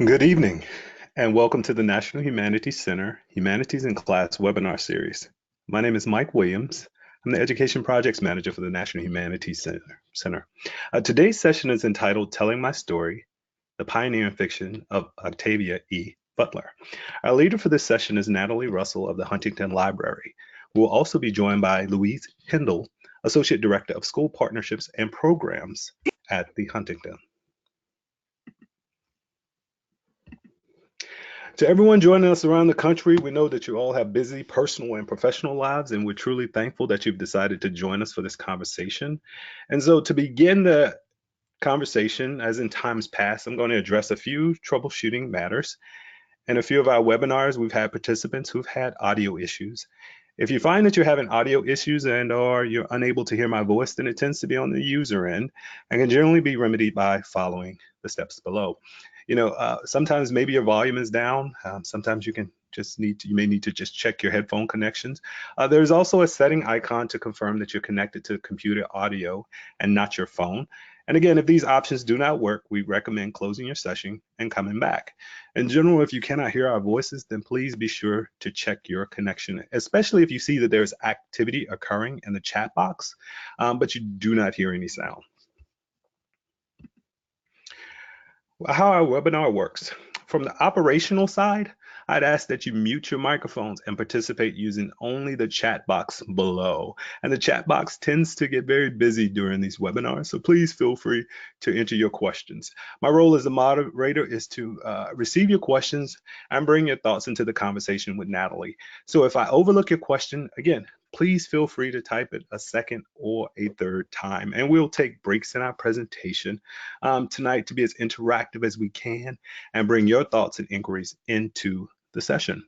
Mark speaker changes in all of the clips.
Speaker 1: Good evening, and welcome to the National Humanities Center Humanities in Class webinar series. My name is Mike Williams. I'm the Education Projects Manager for the National Humanities Center. Today's session is entitled Telling My Story, the Pioneering Fiction of Octavia E. Butler. Our leader for this session is Natalie Russell of the Huntington Library, who will also be joined by Louise Hindle, Associate Director of School Partnerships and Programs at the Huntington. To everyone joining us around the country, we know that you all have busy personal and professional lives, and we're truly thankful that you've decided to join us for this conversation. And so to begin the conversation, as in times past, I'm going to address a few troubleshooting matters. In a few of our webinars, we've had participants who've had audio issues. If you find that you're having audio issues and or you're unable to hear my voice, then it tends to be on the user end and can generally be remedied by following the steps below. Sometimes maybe your volume is down. Sometimes you may need to just check your headphone connections. There's also a setting icon to confirm that you're connected to computer audio and not your phone. And again, if these options do not work, we recommend closing your session and coming back. In general, if you cannot hear our voices, then please be sure to check your connection, especially if you see that there's activity occurring in the chat box, but you do not hear any sound. How our webinar works. From the operational side, I'd ask that you mute your microphones and participate using only the chat box below. And the chat box tends to get very busy during these webinars, so please feel free to enter your questions. My role as a moderator is to receive your questions and bring your thoughts into the conversation with Natalie. So if I overlook your question, again, please feel free to type it a second or a third time. And we'll take breaks in our presentation tonight to be as interactive as we can and bring your thoughts and inquiries into the session.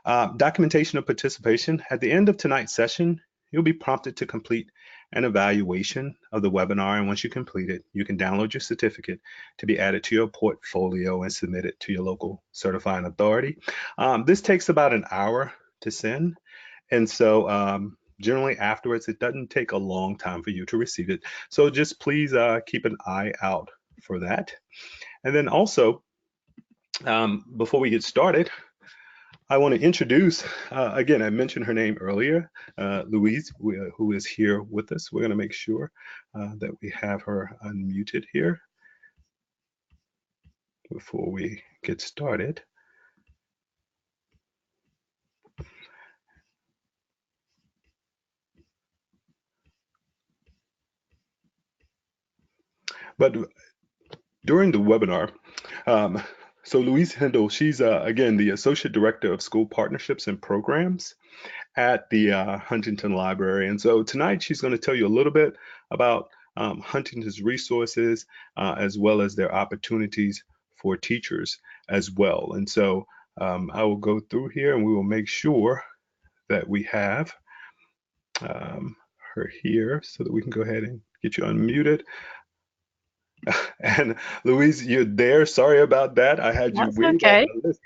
Speaker 1: Documentation of participation. At the end of tonight's session, you'll be prompted to complete an evaluation of the webinar. And once you complete it, you can download your certificate to be added to your portfolio and submit it to your local certifying authority. This takes about an hour to send. And so generally afterwards, it doesn't take a long time for you to receive it. So just please keep an eye out for that. And then also, before we get started, I want to introduce, again, I mentioned her name earlier, Louise, who is here with us. We're going to make sure that we have her unmuted here before we get started. But during the webinar, so Louise Hindle, she's again the Associate Director of School Partnerships and Programs at the Huntington Library. And so tonight she's going to tell you a little bit about Huntington's resources as well as their opportunities for teachers as well. And so I will go through here and we will make sure that we have her here so that we can go ahead and get you unmuted. And Louise, you're there. Sorry about that. I had you way back on the list.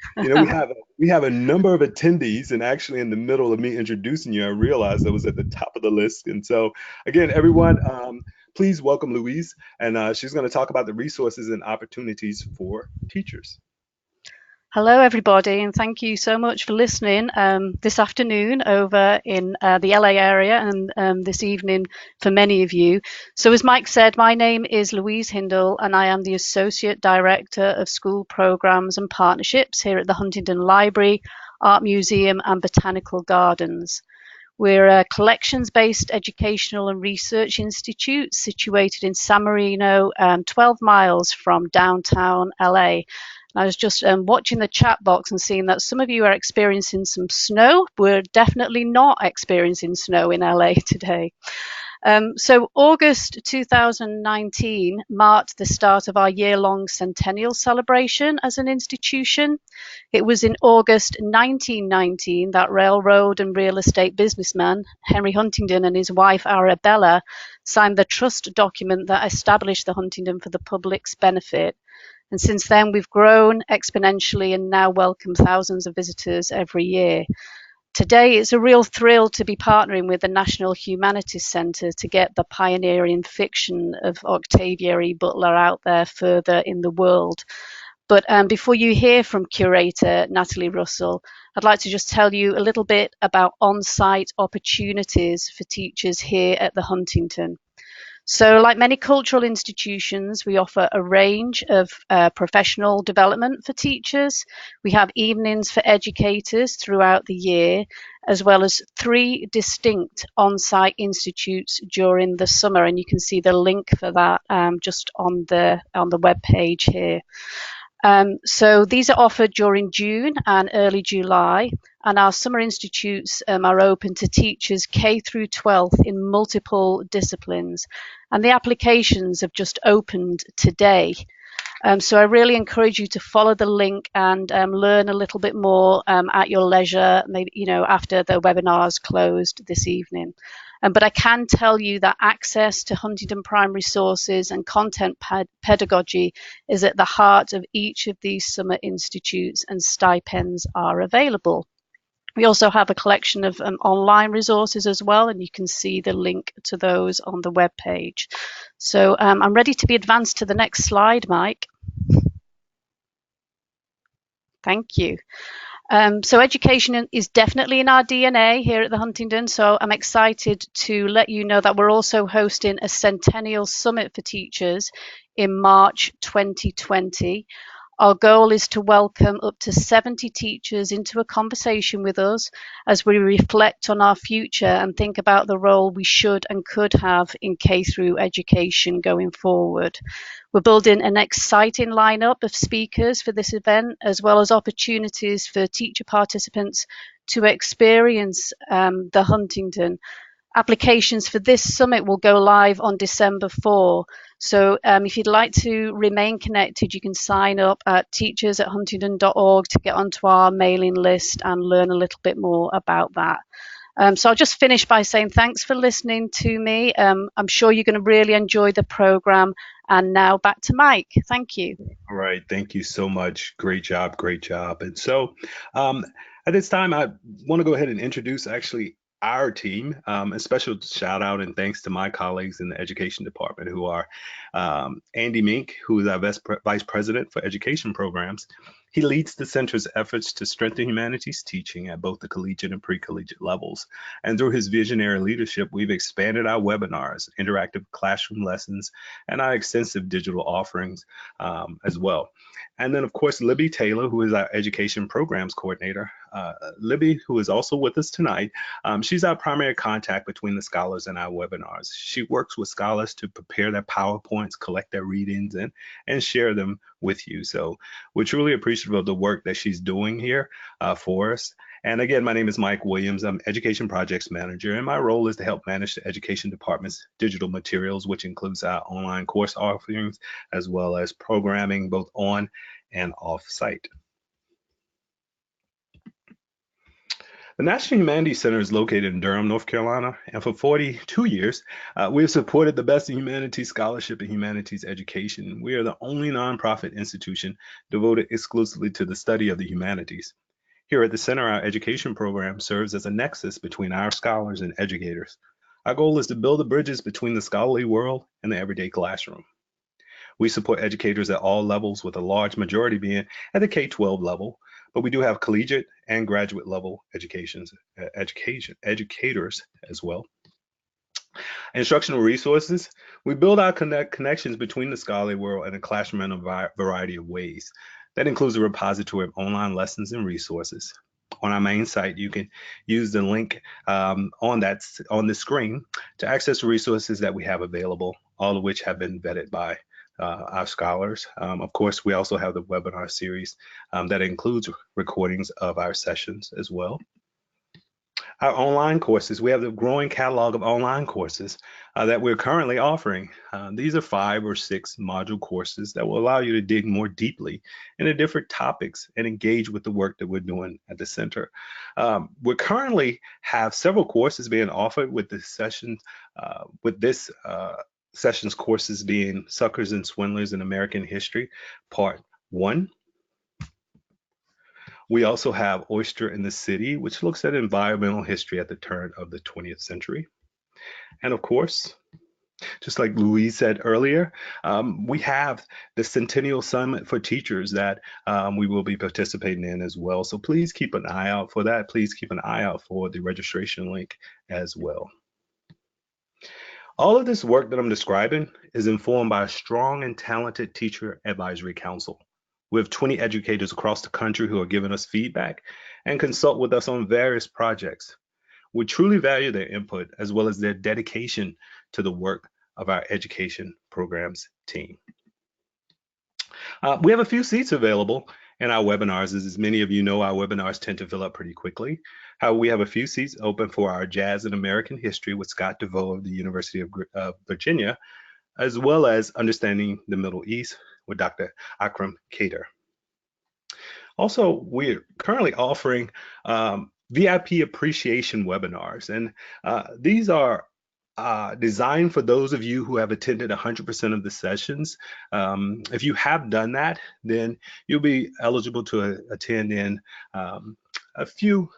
Speaker 1: We have a number of attendees, and actually in the middle of me introducing you, I realized I was at the top of the list. And so again, everyone, please welcome Louise, and she's going to talk about the resources and opportunities for teachers.
Speaker 2: Hello, everybody, and thank you so much for listening this afternoon over in the LA area and this evening for many of you. So as Mike said, my name is Louise Hindle, and I am the Associate Director of School Programs and Partnerships here at the Huntington Library, Art Museum and Botanical Gardens. We're a collections-based educational and research institute situated in San Marino, 12 miles from downtown LA. I was just watching the chat box and seeing that some of you are experiencing some snow. We're definitely not experiencing snow in LA today. So August 2019 marked the start of our year-long centennial celebration as an institution. It was in August 1919 that railroad and real estate businessman Henry Huntington and his wife Arabella signed the trust document that established the Huntington for the public's benefit. And since then, we've grown exponentially and now welcome thousands of visitors every year. Today, it's a real thrill to be partnering with the National Humanities Center to get the pioneering fiction of Octavia E. Butler out there further in the world. But before you hear from Curator Natalie Russell, I'd like to just tell you a little bit about on-site opportunities for teachers here at the Huntington. So, like many cultural institutions, we offer a range of professional development for teachers. We have evenings for educators throughout the year, as well as 3 distinct on-site institutes during the summer, and you can see the link for that just on the web page here. So these are offered during June and early July, and our summer institutes are open to teachers K through 12th in multiple disciplines, and the applications have just opened today. So I really encourage you to follow the link and learn a little bit more at your leisure, maybe after the webinar's closed this evening. But I can tell you that access to Huntington Prime resources and content pedagogy is at the heart of each of these summer institutes, and stipends are available. We also have a collection of online resources as well, and you can see the link to those on the web page. So I'm ready to be advanced to the next slide, Mike. Thank you. So education is definitely in our DNA here at the Huntington. So I'm excited to let you know that we're also hosting a Centennial Summit for Teachers in March 2020. Our goal is to welcome up to 70 teachers into a conversation with us as we reflect on our future and think about the role we should and could have in K through education going forward. We're building an exciting lineup of speakers for this event, as well as opportunities for teacher participants to experience the Huntington. Applications for this summit will go live on December 4. So if you'd like to remain connected, you can sign up at teachers@huntington.org to get onto our mailing list and learn a little bit more about that. So I'll just finish by saying thanks for listening to me. I'm sure you're going to really enjoy the program. And now back to Mike. Thank you.
Speaker 1: All right. Thank you so much. Great job. Great job. And so at this time, I want to go ahead and introduce actually our team. A special shout out and thanks to my colleagues in the education department, who are Andy Mink, who is our vice president for education programs. He leads the center's efforts to strengthen humanities teaching at both the collegiate and pre-collegiate levels. And through his visionary leadership, we've expanded our webinars, interactive classroom lessons, and our extensive digital offerings as well. And then, of course, Libby Taylor, who is our education programs coordinator. Libby, who is also with us tonight, she's our primary contact between the scholars and our webinars. She works with scholars to prepare their PowerPoints, collect their readings, and share them with you. So we're truly appreciative of the work that she's doing here for us. And again, my name is Mike Williams. I'm Education Projects Manager, and my role is to help manage the Education Department's digital materials, which includes our online course offerings, as well as programming both on and off site. The National Humanities Center is located in Durham, North Carolina, and for 42 years, we have supported the best in humanities scholarship and humanities education. We are the only nonprofit institution devoted exclusively to the study of the humanities. Here at the center, our education program serves as a nexus between our scholars and educators. Our goal is to build the bridges between the scholarly world and the everyday classroom. We support educators at all levels, with a large majority being at the K-12 level, but we do have collegiate and graduate level educators as well. Instructional resources. We build our connections between the scholarly world and the classroom in a variety of ways. That includes a repository of online lessons and resources. On our main site, you can use the link on the screen to access the resources that we have available, all of which have been vetted by our scholars. Of course, we also have the webinar series that includes recordings of our sessions as well. Our online courses, we have the growing catalog of online courses that we're currently offering. These are 5 or 6 module courses that will allow you to dig more deeply into different topics and engage with the work that we're doing at the center. We currently have several courses being offered with this session, sessions courses being Suckers and Swindlers in American History, Part 1. We also have Oyster in the City, which looks at environmental history at the turn of the 20th century. And of course, Just like Louise said earlier, we have the Centennial Summit for Teachers that we will be participating in as well. So please keep an eye out for that. Please keep an eye out for the registration link as well. All of this work that I'm describing is informed by a strong and talented teacher advisory council. We have 20 educators across the country who are giving us feedback and consult with us on various projects. We truly value their input as well as their dedication to the work of our education programs team. We have a few seats available in our webinars. As many of you know, our webinars tend to fill up pretty quickly. We have a few seats open for our Jazz and American History with Scott DeVoe of the University of Virginia, as well as Understanding the Middle East with Dr. Akram Kader. Also, we're currently offering VIP appreciation webinars, and these are designed for those of you who have attended 100% of the sessions. If you have done that, then you'll be eligible to attend in a few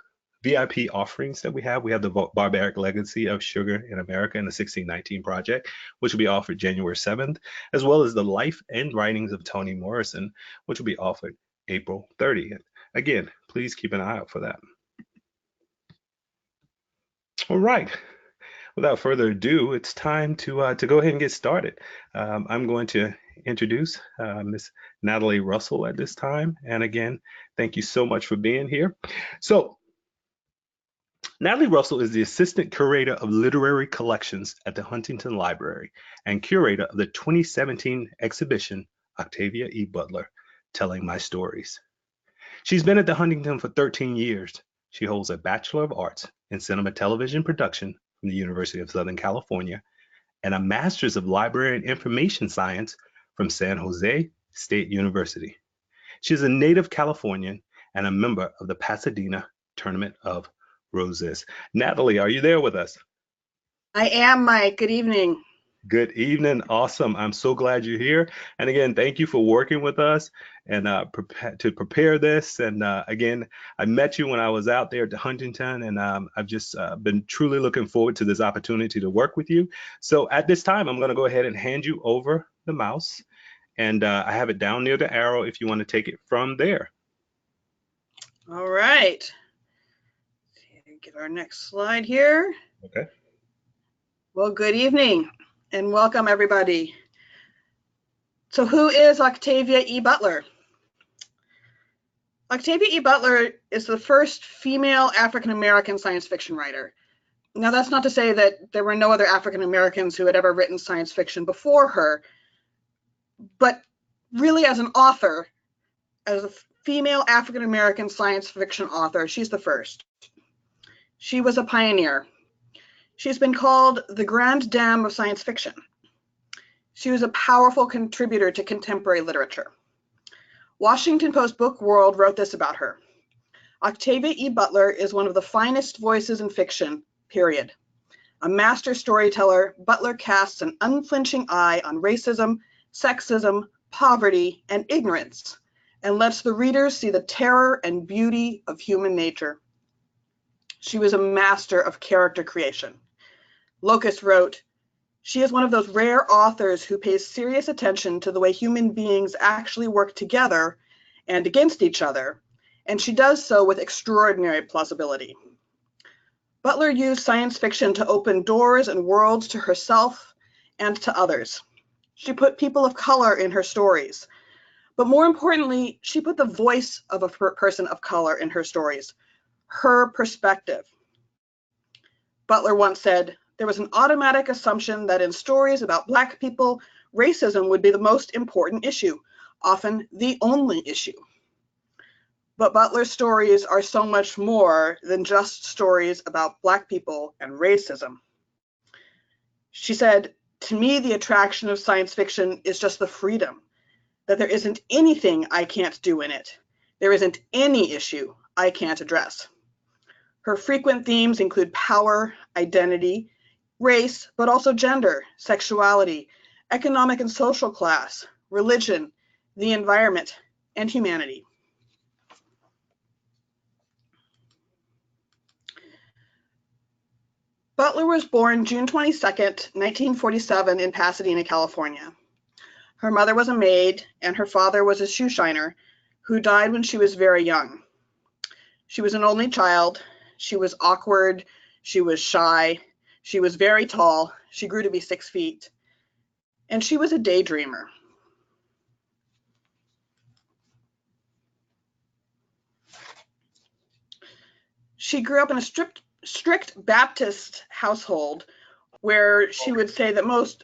Speaker 1: VIP offerings that we have. We have the Barbaric Legacy of Sugar in America and the 1619 Project, which will be offered January 7th, as well as the Life and Writings of Toni Morrison, which will be offered April 30th. Again, please keep an eye out for that. All right. Without further ado, it's time to go ahead and get started. I'm going to introduce Miss Natalie Russell at this time. And again, thank you so much for being here. So Natalie Russell is the Assistant Curator of Literary Collections at the Huntington Library and Curator of the 2017 exhibition, Octavia E. Butler, Telling My Stories. She's been at the Huntington for 13 years. She holds a Bachelor of Arts in Cinema Television Production from the University of Southern California and a Master's of Library and Information Science from San Jose State University. She's a native Californian and a member of the Pasadena Tournament of Roses. Natalie, are you there with us?
Speaker 3: I am, Mike. Good evening.
Speaker 1: Good evening. Awesome. I'm so glad you're here. And again, thank you for working with us and to prepare this. And again, I met you when I was out there at the Huntington, and I've just been truly looking forward to this opportunity to work with you. So at this time, I'm going to go ahead and hand you over the mouse. And I have it down near the arrow if you want to take it from there.
Speaker 3: All right. Get our next slide here.
Speaker 1: Okay.
Speaker 3: Well, good evening and welcome everybody. So who is Octavia E. Butler? Octavia E. Butler is the first female African-American science fiction writer. Now, that's not to say that there were no other African-Americans who had ever written science fiction before her, but really as an author, as a female African-American science fiction author, she's the first. She was a pioneer. She's been called the Grande Dame of science fiction. She was a powerful contributor to contemporary literature. Washington Post Book World wrote this about her. Octavia E. Butler is one of the finest voices in fiction, period. A master storyteller, Butler casts an unflinching eye on racism, sexism, poverty, and ignorance, and lets the readers see the terror and beauty of human nature. She was a master of character creation. Locust wrote, "She is one of those rare authors who pays serious attention to the way human beings actually work together and against each other, and she does so with extraordinary plausibility." Butler used science fiction to open doors and worlds to herself and to others. She put people of color in her stories, but more importantly, she put the voice of a person of color in her stories, her perspective. Butler once said, "There was an automatic assumption that in stories about Black people, racism would be the most important issue, often the only issue." But Butler's stories are so much more than just stories about Black people and racism. She said, "To me, the attraction of science fiction is just the freedom, that there isn't anything I can't do in it. There isn't any issue I can't address." Her frequent themes include power, identity, race, but also gender, sexuality, economic and social class, religion, the environment, and humanity. Butler was born June 22nd, 1947 in Pasadena, California. Her mother was a maid and her father was a shoe shiner who died when she was very young. She was an only child. She was awkward. She was shy. She was very tall. She grew to be 6 feet. And she was a daydreamer. She grew up in a strict Baptist household where she would say that most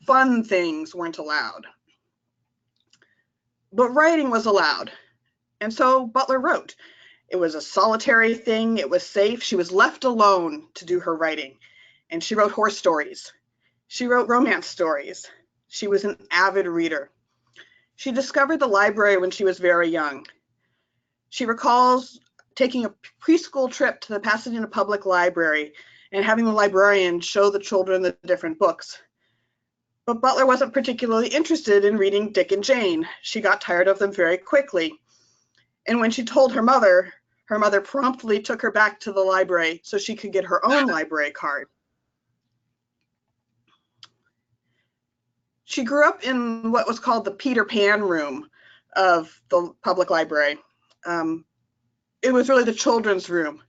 Speaker 3: fun things weren't allowed. But writing was allowed. And so Butler wrote. It was a solitary thing. It was safe. She was left alone to do her writing. And she wrote horse stories. She wrote romance stories. She was an avid reader. She discovered the library when she was very young. She recalls taking a preschool trip to the Pasadena Public Library and having the librarian show the children the different books. But Butler wasn't particularly interested in reading Dick and Jane. She got tired of them very quickly. And when she told her mother promptly took her back to the library so she could get her own library card. She grew up in what was called the Peter Pan room of the public library. It was really the children's room.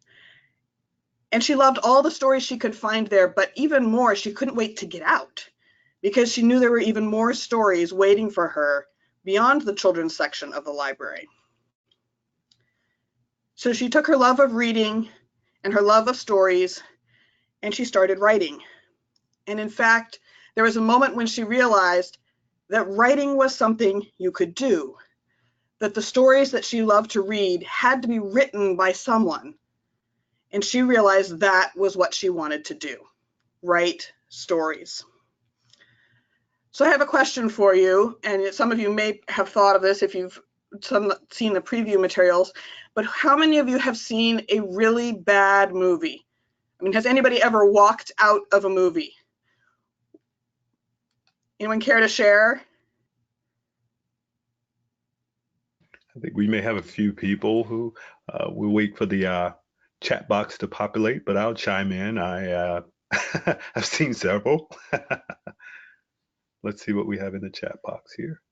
Speaker 3: And she loved all the stories she could find there, but even more, she couldn't wait to get out because she knew there were even more stories waiting for her beyond the children's section of the library. So she took her love of reading and her love of stories, and she started writing. And in fact, there was a moment when she realized that writing was something you could do, that the stories that she loved to read had to be written by someone. And she realized that was what she wanted to do, write stories. So I have a question for you, and some of you may have thought of this if you've seen the preview materials, but how many of you have seen a really bad movie? I mean, has anybody ever walked out of a movie? Anyone care to share?
Speaker 1: I think we may have a few people who will wait for the chat box to populate, but I'll chime in. I've seen several. Let's see what we have in the chat box here.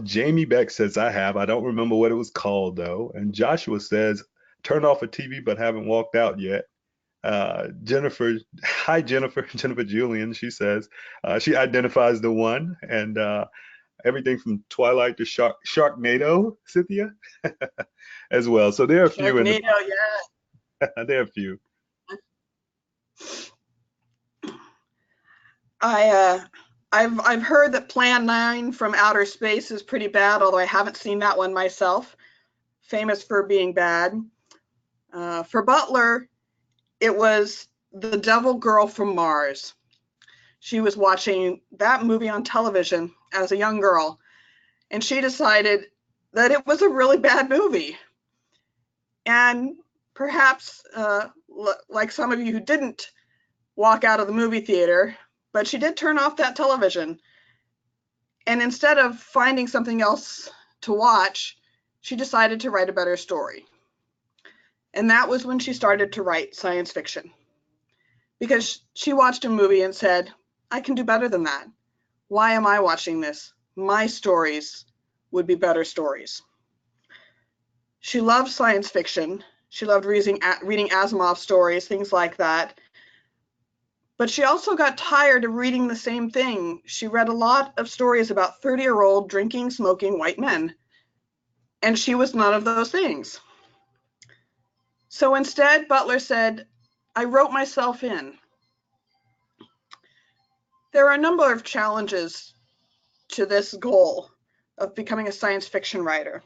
Speaker 1: Jamie Beck says, I have. I don't remember what it was called, though. And Joshua says, turned off a TV but haven't walked out yet. Jennifer, hi, Jennifer Julian, she says, she identifies the one. And everything from Twilight to Sharknado, Cynthia, as well. So there are a few.
Speaker 3: Sharknado,
Speaker 1: yeah. There are a few.
Speaker 3: I've heard that Plan 9 from Outer Space is pretty bad, although I haven't seen that one myself. Famous for being bad. For Butler, it was The Devil Girl from Mars. She was watching that movie on television as a young girl, and she decided that it was a really bad movie. And perhaps, like some of you who didn't walk out of the movie theater, but she did turn off that television. And instead of finding something else to watch, she decided to write a better story. And that was when she started to write science fiction. Because she watched a movie and said, I can do better than that. Why am I watching this? My stories would be better stories. She loved science fiction. She loved reading Asimov stories, things like that. But she also got tired of reading the same thing. She read a lot of stories about 30-year-old drinking, smoking white men. And she was none of those things. So instead, Butler said, I wrote myself in. There are a number of challenges to this goal of becoming a science fiction writer.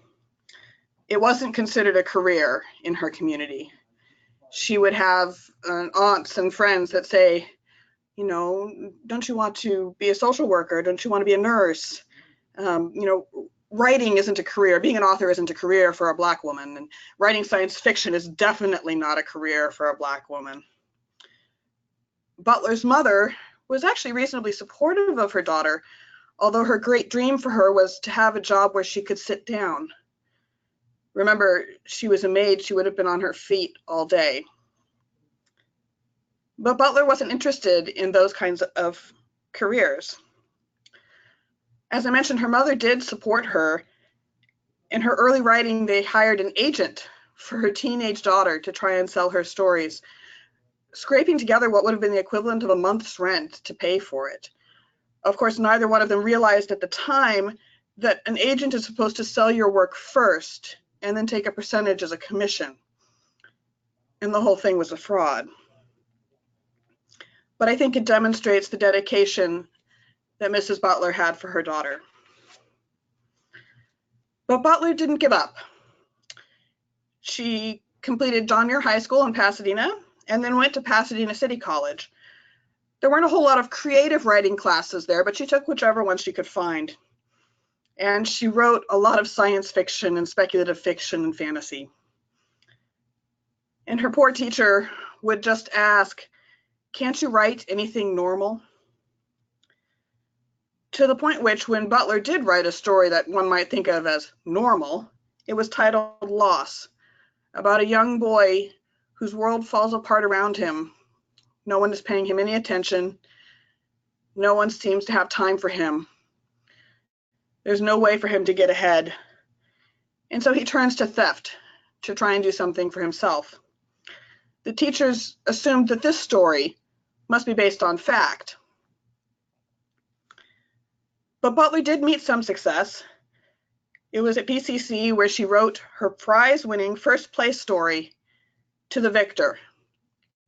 Speaker 3: It wasn't considered a career in her community. She would have aunts and friends that say, you know, don't you want to be a social worker? Don't you want to be a nurse? You know, writing isn't a career. Being an author isn't a career for a Black woman. And writing science fiction is definitely not a career for a Black woman. Butler's mother was actually reasonably supportive of her daughter, although her great dream for her was to have a job where she could sit down. Remember, she was a maid. She would have been on her feet all day. But Butler wasn't interested in those kinds of careers. As I mentioned, her mother did support her. In her early writing, they hired an agent for her teenage daughter to try and sell her stories, scraping together what would have been the equivalent of a month's rent to pay for it. Of course, neither one of them realized at the time that an agent is supposed to sell your work first and then take a percentage as a commission. And the whole thing was a fraud. But I think it demonstrates the dedication that Mrs. Butler had for her daughter. But Butler didn't give up. She completed John Muir High School in Pasadena and then went to Pasadena City College. There weren't a whole lot of creative writing classes there, but she took whichever one she could find. And she wrote a lot of science fiction and speculative fiction and fantasy. And her poor teacher would just ask, "Can't you write anything normal?" To the point which, when Butler did write a story that one might think of as normal, it was titled Loss, about a young boy whose world falls apart around him. No one is paying him any attention. No one seems to have time for him. There's no way for him to get ahead. And so he turns to theft to try and do something for himself. The teachers assumed that this story must be based on fact. But Butler did meet some success. It was at BCC where she wrote her prize-winning first-place story, To the Victor,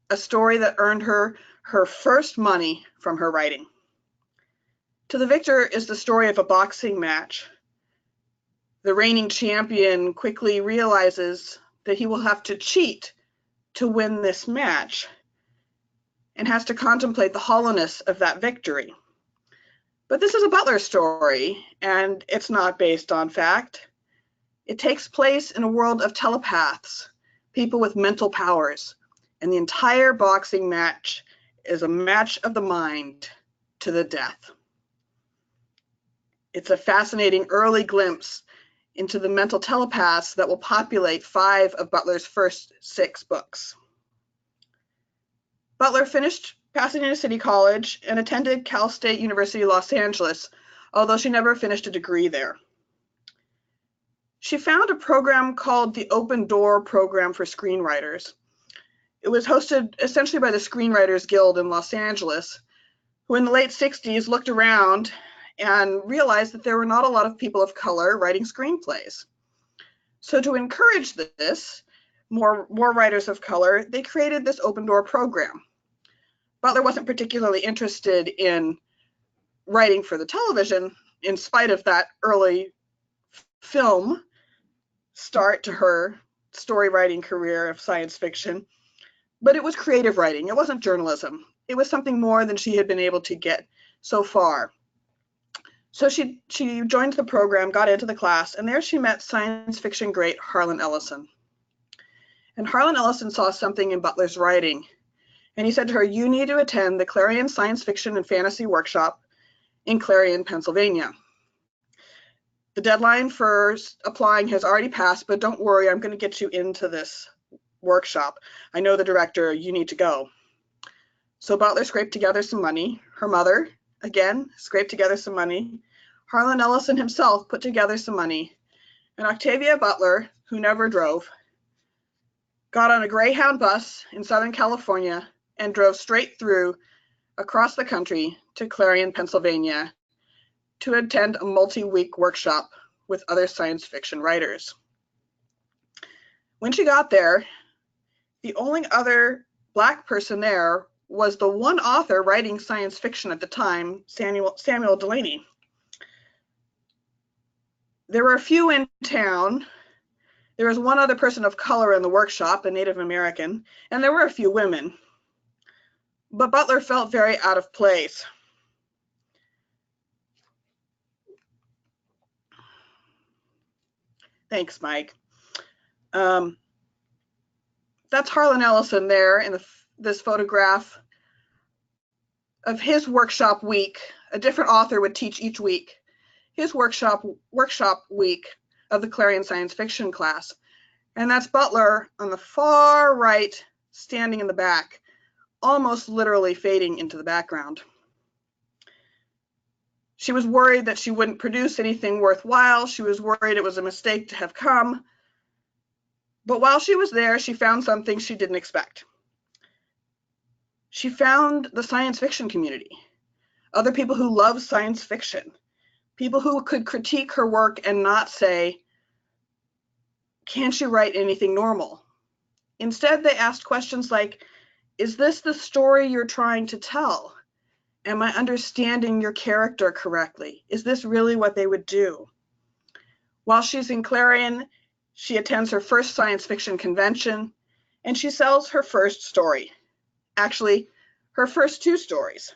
Speaker 3: a story that earned her her first money from her writing. To the Victor is the story of a boxing match. The reigning champion quickly realizes that he will have to cheat to win this match and has to contemplate the hollowness of that victory. But this is a Butler story, and it's not based on fact. It takes place in a world of telepaths, people with mental powers, and the entire boxing match is a match of the mind to the death. It's a fascinating early glimpse into the mental telepaths that will populate 5 of Butler's first 6 books. Butler finished Pasadena City College and attended Cal State University, Los Angeles, although she never finished a degree there. She found a program called the Open Door Program for Screenwriters. It was hosted essentially by the Screenwriters Guild in Los Angeles, who in the late 60s looked around and realized that there were not a lot of people of color writing screenplays. So to encourage this, more writers of color, they created this Open Door program. Butler wasn't particularly interested in writing for the television, in spite of that early film start to her story writing career of science fiction, but it was creative writing. It wasn't journalism. It was something more than she had been able to get so far. So she joined the program, got into the class, and there she met science fiction great Harlan Ellison. And Harlan Ellison saw something in Butler's writing, and he said to her, "You need to attend the Clarion Science Fiction and Fantasy Workshop in Clarion, Pennsylvania. The deadline for applying has already passed, but don't worry, I'm going to get you into this workshop. I know the director, you need to go." So Butler scraped together some money. Her mother, again, scraped together some money. Harlan Ellison himself put together some money. And Octavia Butler, who never drove, got on a Greyhound bus in Southern California and drove straight through across the country to Clarion, Pennsylvania, to attend a multi-week workshop with other science fiction writers. When she got there, the only other Black person there was the one author writing science fiction at the time, Samuel Delany. There were a few in town. There was one other person of color in the workshop, a Native American, and there were a few women. But Butler felt very out of place. Thanks, Mike. That's Harlan Ellison there in this photograph of his workshop week. A different author would teach each week. His workshop week of the Clarion science fiction class. And that's Butler on the far right, standing in the back, almost literally fading into the background. She was worried that she wouldn't produce anything worthwhile. She was worried it was a mistake to have come. But while she was there, she found something she didn't expect. She found the science fiction community, other people who love science fiction, people who could critique her work and not say, "Can't you write anything normal?" Instead, they asked questions like, "Is this the story you're trying to tell? Am I understanding your character correctly? Is this really what they would do?" While she's in Clarion, she attends her first science fiction convention, and she sells her first story. Actually, her first 2 stories.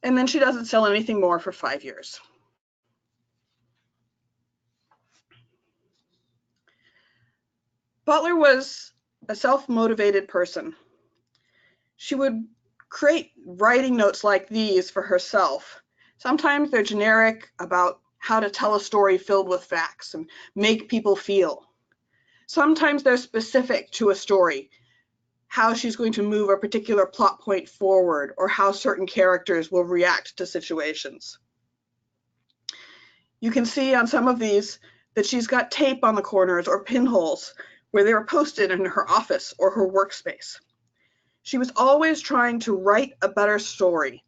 Speaker 3: And then she doesn't sell anything more for 5 years. Butler was a self-motivated person. She would create writing notes like these for herself. Sometimes they're generic about how to tell a story filled with facts and make people feel. Sometimes they're specific to a story, how she's going to move a particular plot point forward or how certain characters will react to situations. You can see on some of these that she's got tape on the corners or pinholes where they were posted in her office or her workspace. She was always trying to write a better story,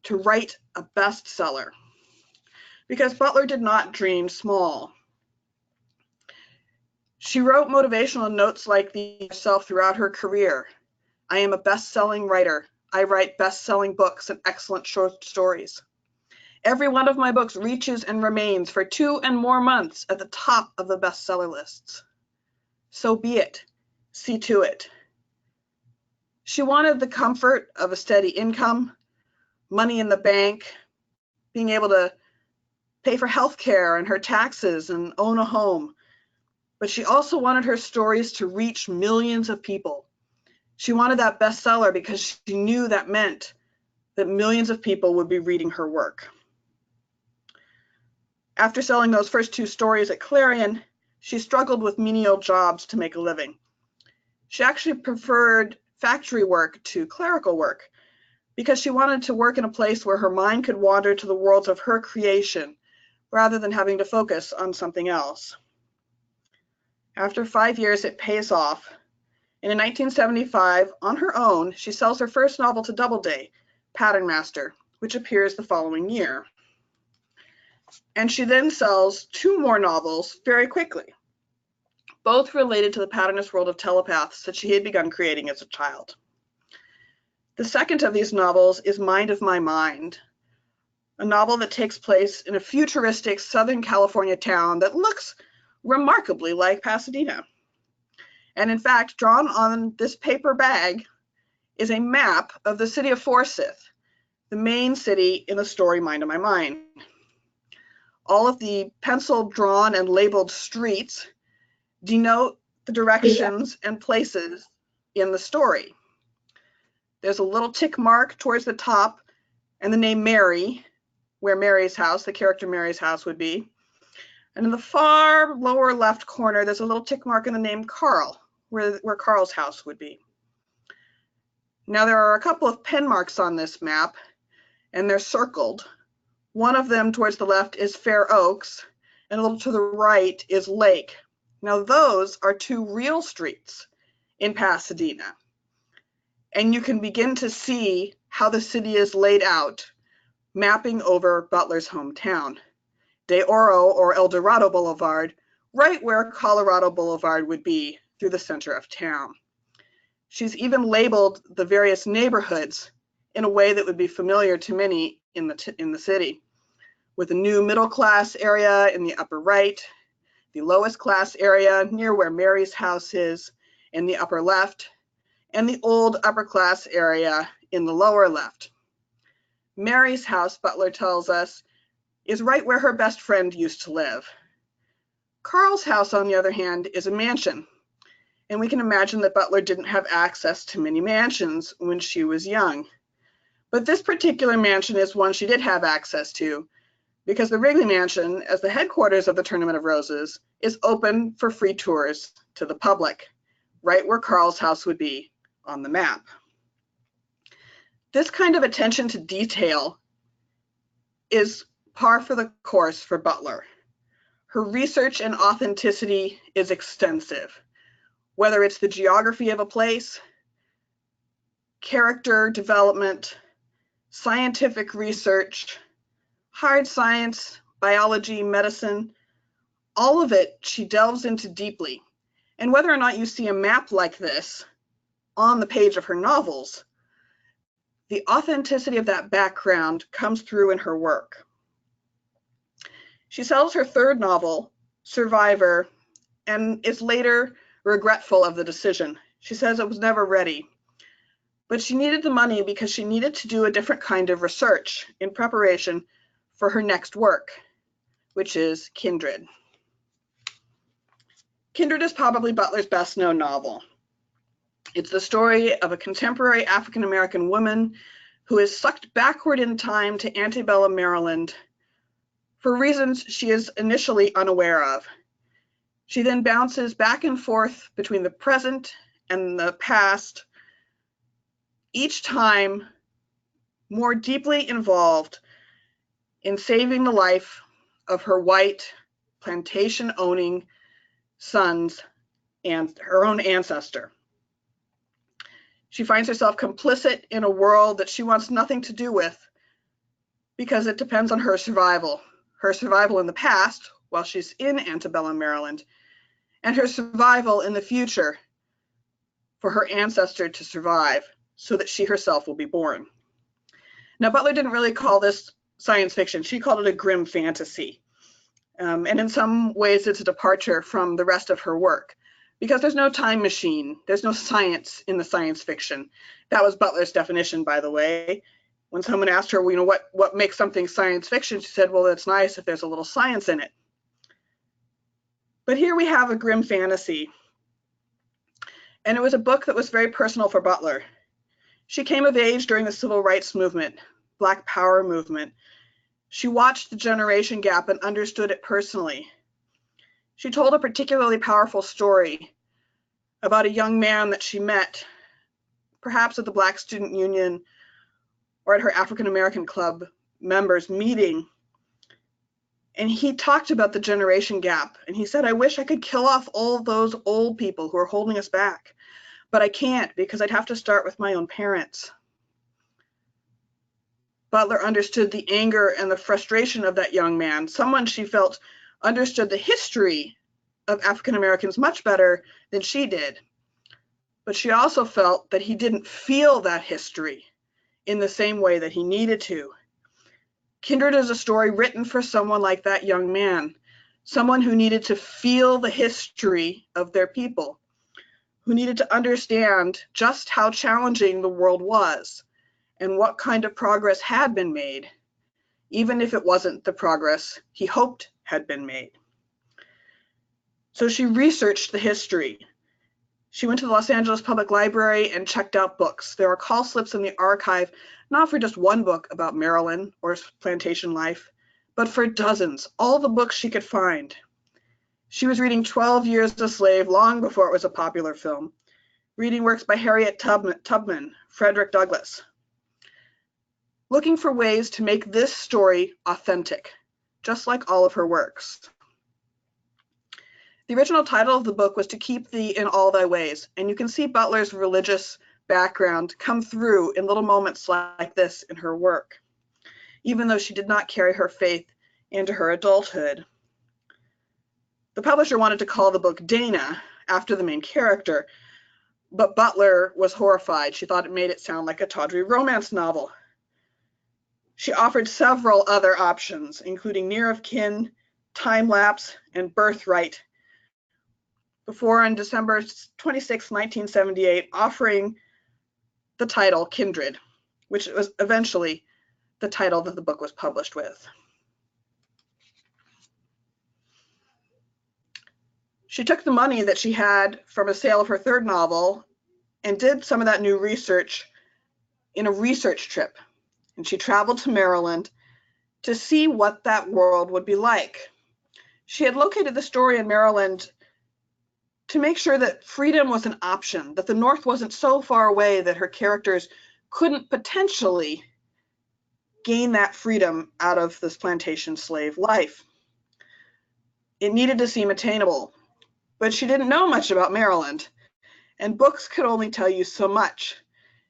Speaker 3: to write a bestseller, because Butler did not dream small. She wrote motivational notes like these herself throughout her career. "I am a best-selling writer. I write best-selling books and excellent short stories. Every one of my books reaches and remains for 2 and more months at the top of the bestseller lists. So be it. See to it." She wanted the comfort of a steady income, money in the bank, being able to pay for health care and her taxes and own a home. But she also wanted her stories to reach millions of people. She wanted that bestseller because she knew that meant that millions of people would be reading her work. After selling those first 2 stories at Clarion, she struggled with menial jobs to make a living. She actually preferred factory work to clerical work because she wanted to work in a place where her mind could wander to the worlds of her creation rather than having to focus on something else. After 5 years, it pays off. And in 1975, on her own, she sells her first novel to Doubleday, Pattern Master, which appears the following year. And she then sells 2 more novels very quickly, both related to the patternist world of telepaths that she had begun creating as a child. The second of these novels is Mind of My Mind, a novel that takes place in a futuristic Southern California town that looks remarkably like Pasadena. And in fact, drawn on this paper bag is a map of the city of Forsyth, the main city in the story Mind of My Mind. All of the pencil drawn and labeled streets denote the directions and places in the story. There's a little tick mark towards the top and the name Mary, where Mary's house, the character Mary's house would be. And in the far lower left corner, there's a little tick mark in the name Carl, where Carl's house would be. Now there are a couple of pen marks on this map, and they're circled. One of them towards the left is Fair Oaks, and a little to the right is Lake. Now those are 2 real streets in Pasadena. And you can begin to see how the city is laid out, mapping over Butler's hometown. De Oro, or El Dorado Boulevard, right where Colorado Boulevard would be through the center of town. She's even labeled the various neighborhoods in a way that would be familiar to many in the city, with a new middle class area in the upper right, the lowest class area near where Mary's house is in the upper left, and the old upper class area in the lower left. Mary's house, Butler tells us, is right where her best friend used to live. Carl's house, on the other hand, is a mansion, and we can imagine that Butler didn't have access to many mansions when she was young. But this particular mansion is one she did have access to, because the Wrigley Mansion, as the headquarters of the Tournament of Roses, is open for free tours to the public, right where Carl's house would be on the map. This kind of attention to detail is par for the course for Butler. Her research and authenticity is extensive, whether it's the geography of a place, character development, scientific research, hard science, biology, medicine, all of it she delves into deeply. And whether or not you see a map like this on the page of her novels, the authenticity of that background comes through in her work. She sells her third novel, Survivor, and is later regretful of the decision. She says it was never ready. But she needed the money because she needed to do a different kind of research in preparation for her next work, which is Kindred. Kindred is probably Butler's best-known novel. It's the story of a contemporary African-American woman who is sucked backward in time to antebellum Maryland for reasons she is initially unaware of. She then bounces back and forth between the present and the past, each time more deeply involved in saving the life of her white plantation-owning sons and her own ancestor. She finds herself complicit in a world that she wants nothing to do with because it depends on her survival in the past while she's in antebellum Maryland, and her survival in the future for her ancestor to survive so that she herself will be born. Now, Butler didn't really call this science fiction. She called it a grim fantasy. And in some ways, it's a departure from the rest of her work because there's no time machine. There's no science in the science fiction. That was Butler's definition, by the way. When someone asked her, what makes something science fiction, she said, well, it's nice if there's a little science in it. But here we have a grim fantasy. And it was a book that was very personal for Butler. She came of age during the civil rights movement, Black Power movement. She watched the generation gap and understood it personally. She told a particularly powerful story about a young man that she met, perhaps at the Black Student Union or at her African American Club members meeting. And he talked about the generation gap. And he said, I wish I could kill off all those old people who are holding us back, but I can't because I'd have to start with my own parents. Butler understood the anger and the frustration of that young man, someone she felt understood the history of African Americans much better than she did. But she also felt that he didn't feel that history in the same way that he needed to. Kindred is a story written for someone like that young man, someone who needed to feel the history of their people, who needed to understand just how challenging the world was and what kind of progress had been made, even if it wasn't the progress he hoped had been made. So she researched the history. She went to the Los Angeles Public Library and checked out books. There are call slips in the archive, not for just one book about Maryland or plantation life, but for dozens, all the books she could find. She was reading 12 Years a Slave long before it was a popular film, reading works by Harriet Tubman, Frederick Douglass, looking for ways to make this story authentic, just like all of her works. The original title of the book was To Keep Thee in All Thy Ways, and you can see Butler's religious background come through in little moments like this in her work, even though she did not carry her faith into her adulthood. The publisher wanted to call the book Dana, after the main character, but Butler was horrified. She thought it made it sound like a tawdry romance novel. She offered several other options, including Near of Kin, Time Lapse, and Birthright, before on December 26, 1978, offering the title Kindred, which was eventually the title that the book was published with. She took the money that she had from a sale of her third novel and did some of that new research in a research trip. And she traveled to Maryland to see what that world would be like. She had located the story in Maryland to make sure that freedom was an option, that the North wasn't so far away that her characters couldn't potentially gain that freedom out of this plantation slave life. It needed to seem attainable, but she didn't know much about Maryland, and books could only tell you so much.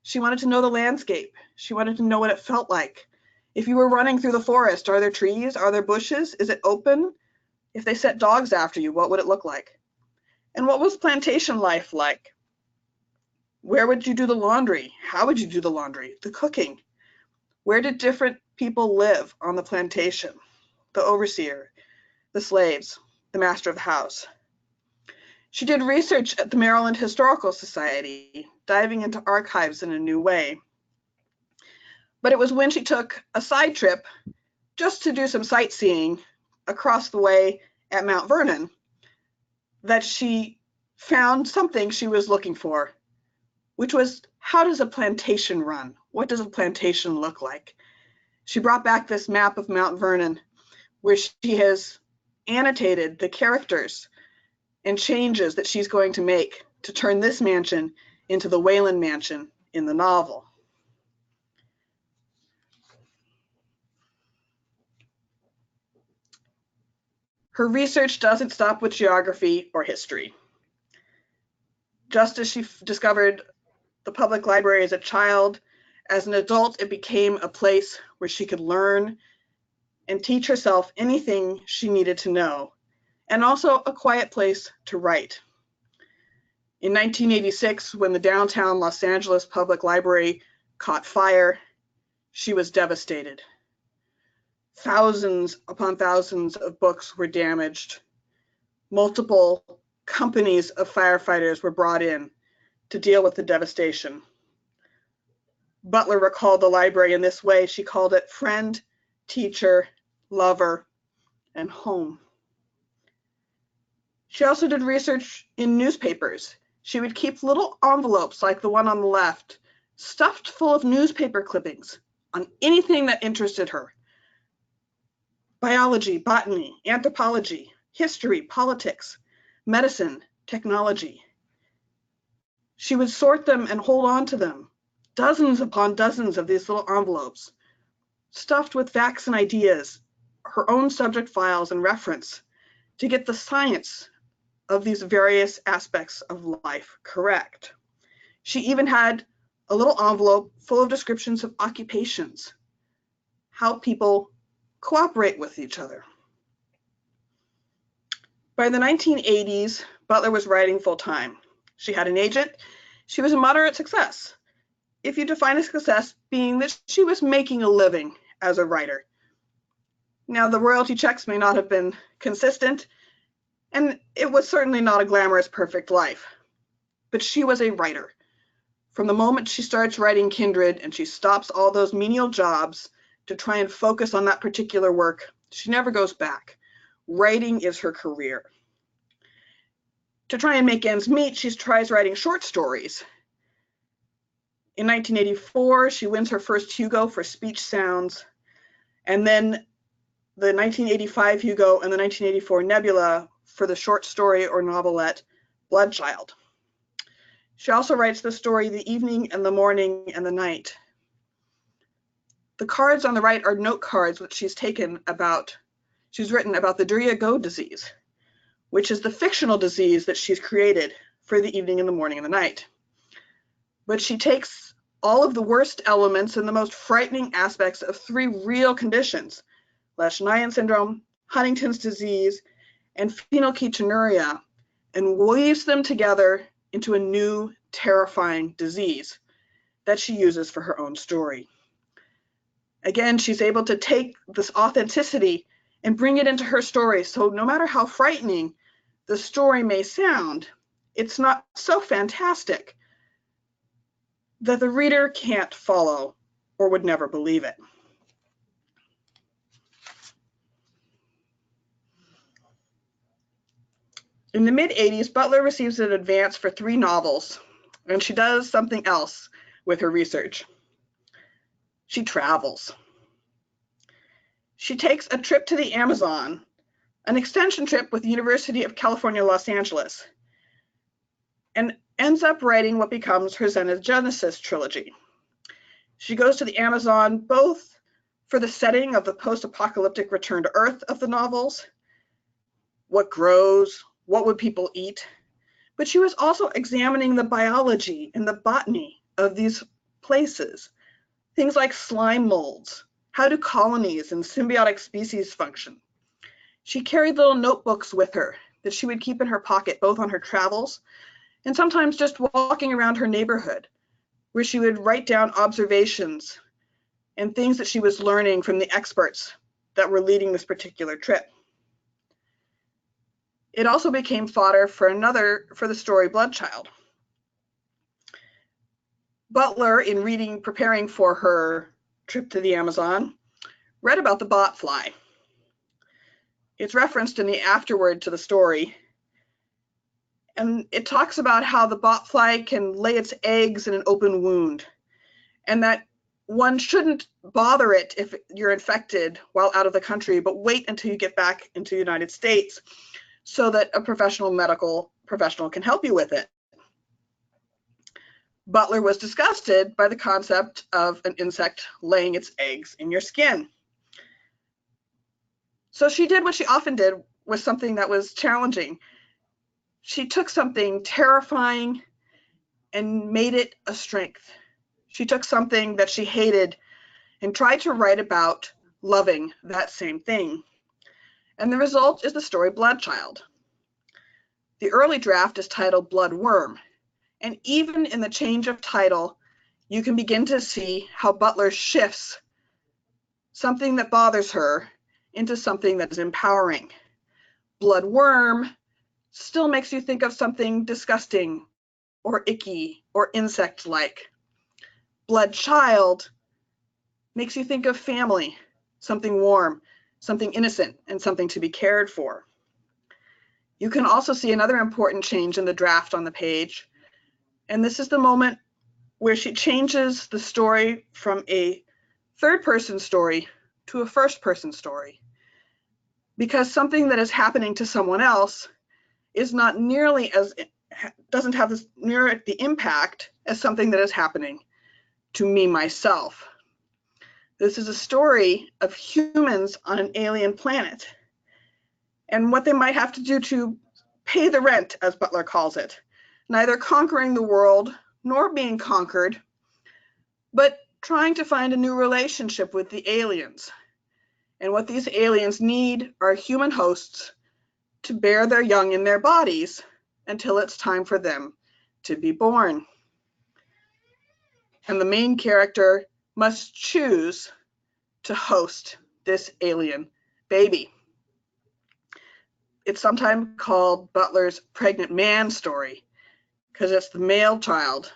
Speaker 3: She wanted to know the landscape. She wanted to know what it felt like. If you were running through the forest, are there trees? Are there bushes? Is it open? If they set dogs after you, what would it look like? And what was plantation life like? Where would you do the laundry? How would you do the laundry? The cooking? Where did different people live on the plantation? The overseer, the slaves, the master of the house. She did research at the Maryland Historical Society, diving into archives in a new way. But it was when she took a side trip just to do some sightseeing across the way at Mount Vernon that she found something she was looking for, which was, how does a plantation run? What does a plantation look like? She brought back this map of Mount Vernon where she has annotated the characters and changes that she's going to make to turn this mansion into the Wayland Mansion in the novel. Her research doesn't stop with geography or history. Just as she discovered the public library as a child, as an adult, it became a place where she could learn and teach herself anything she needed to know, and also a quiet place to write. In 1986, when the downtown Los Angeles Public Library caught fire, she was devastated. Thousands upon thousands of books were damaged. Multiple companies of firefighters were brought in to deal with the devastation. Butler recalled the library in this way. She called it friend, teacher, lover, and home. She also did research in newspapers. She would keep little envelopes like the one on the left, stuffed full of newspaper clippings on anything that interested her. Biology, botany, anthropology, history, politics, medicine, technology. She would sort them and hold on to them, dozens upon dozens of these little envelopes, stuffed with facts and ideas, her own subject files and reference, to get the science of these various aspects of life correct. She even had a little envelope full of descriptions of occupations, how people cooperate with each other. By the 1980s, Butler was writing full-time. She had an agent. She was a moderate success, if you define a success being that she was making a living as a writer. Now, the royalty checks may not have been consistent, and it was certainly not a glamorous, perfect life, but she was a writer. From the moment she starts writing Kindred and she stops all those menial jobs to try and focus on that particular work, she never goes back. Writing is her career. To try and make ends meet, she tries writing short stories. In 1984, she wins her first Hugo for Speech Sounds, and then the 1985 Hugo and the 1984 Nebula for the short story or novelette Bloodchild. She also writes the story The Evening and the Morning and the Night. The cards on the right are note cards which she's written about the Duriago disease, which is the fictional disease that she's created for the evening and the morning and the night. But she takes all of the worst elements and the most frightening aspects of three real conditions, Lesch-Nyhan syndrome, Huntington's disease, and phenylketonuria, and weaves them together into a new, terrifying disease that she uses for her own story. Again, she's able to take this authenticity and bring it into her story, so no matter how frightening the story may sound, it's not so fantastic that the reader can't follow or would never believe it. In the mid-'80s, Butler receives an advance for 3 novels, and she does something else with her research. She travels. She takes a trip to the Amazon, an extension trip with the University of California, Los Angeles, and ends up writing what becomes her Xenogenesis trilogy. She goes to the Amazon both for the setting of the post-apocalyptic return to Earth of the novels, what grows, what would people eat, but she was also examining the biology and the botany of these places, things like slime molds. How do colonies and symbiotic species function? She carried little notebooks with her that she would keep in her pocket, both on her travels and sometimes just walking around her neighborhood, where she would write down observations and things that she was learning from the experts that were leading this particular trip. It also became fodder for the story Bloodchild. Butler, in preparing for her trip to the Amazon, read about the botfly. It's referenced in the afterword to the story, and it talks about how the botfly can lay its eggs in an open wound, and that one shouldn't bother it if you're infected while out of the country, but wait until you get back into the United States so that a medical professional can help you with it. Butler was disgusted by the concept of an insect laying its eggs in your skin. So she did what she often did with something that was challenging. She took something terrifying and made it a strength. She took something that she hated and tried to write about loving that same thing. And the result is the story Bloodchild. The early draft is titled Bloodworm, and even in the change of title, you can begin to see how Butler shifts something that bothers her into something that is empowering. Bloodworm still makes you think of something disgusting or icky or insect-like. Bloodchild makes you think of family, something warm, something innocent, and something to be cared for. You can also see another important change in the draft on the page, and this is the moment where she changes the story from a third-person story to a first-person story, because something that is happening to someone else is not nearly as, doesn't have near the impact as something that is happening to me myself. This is a story of humans on an alien planet and what they might have to do to pay the rent, as Butler calls it, neither conquering the world nor being conquered, but trying to find a new relationship with the aliens. And what these aliens need are human hosts to bear their young in their bodies until it's time for them to be born. And the main character must choose to host this alien baby. It's sometimes called Butler's pregnant man story because it's the male child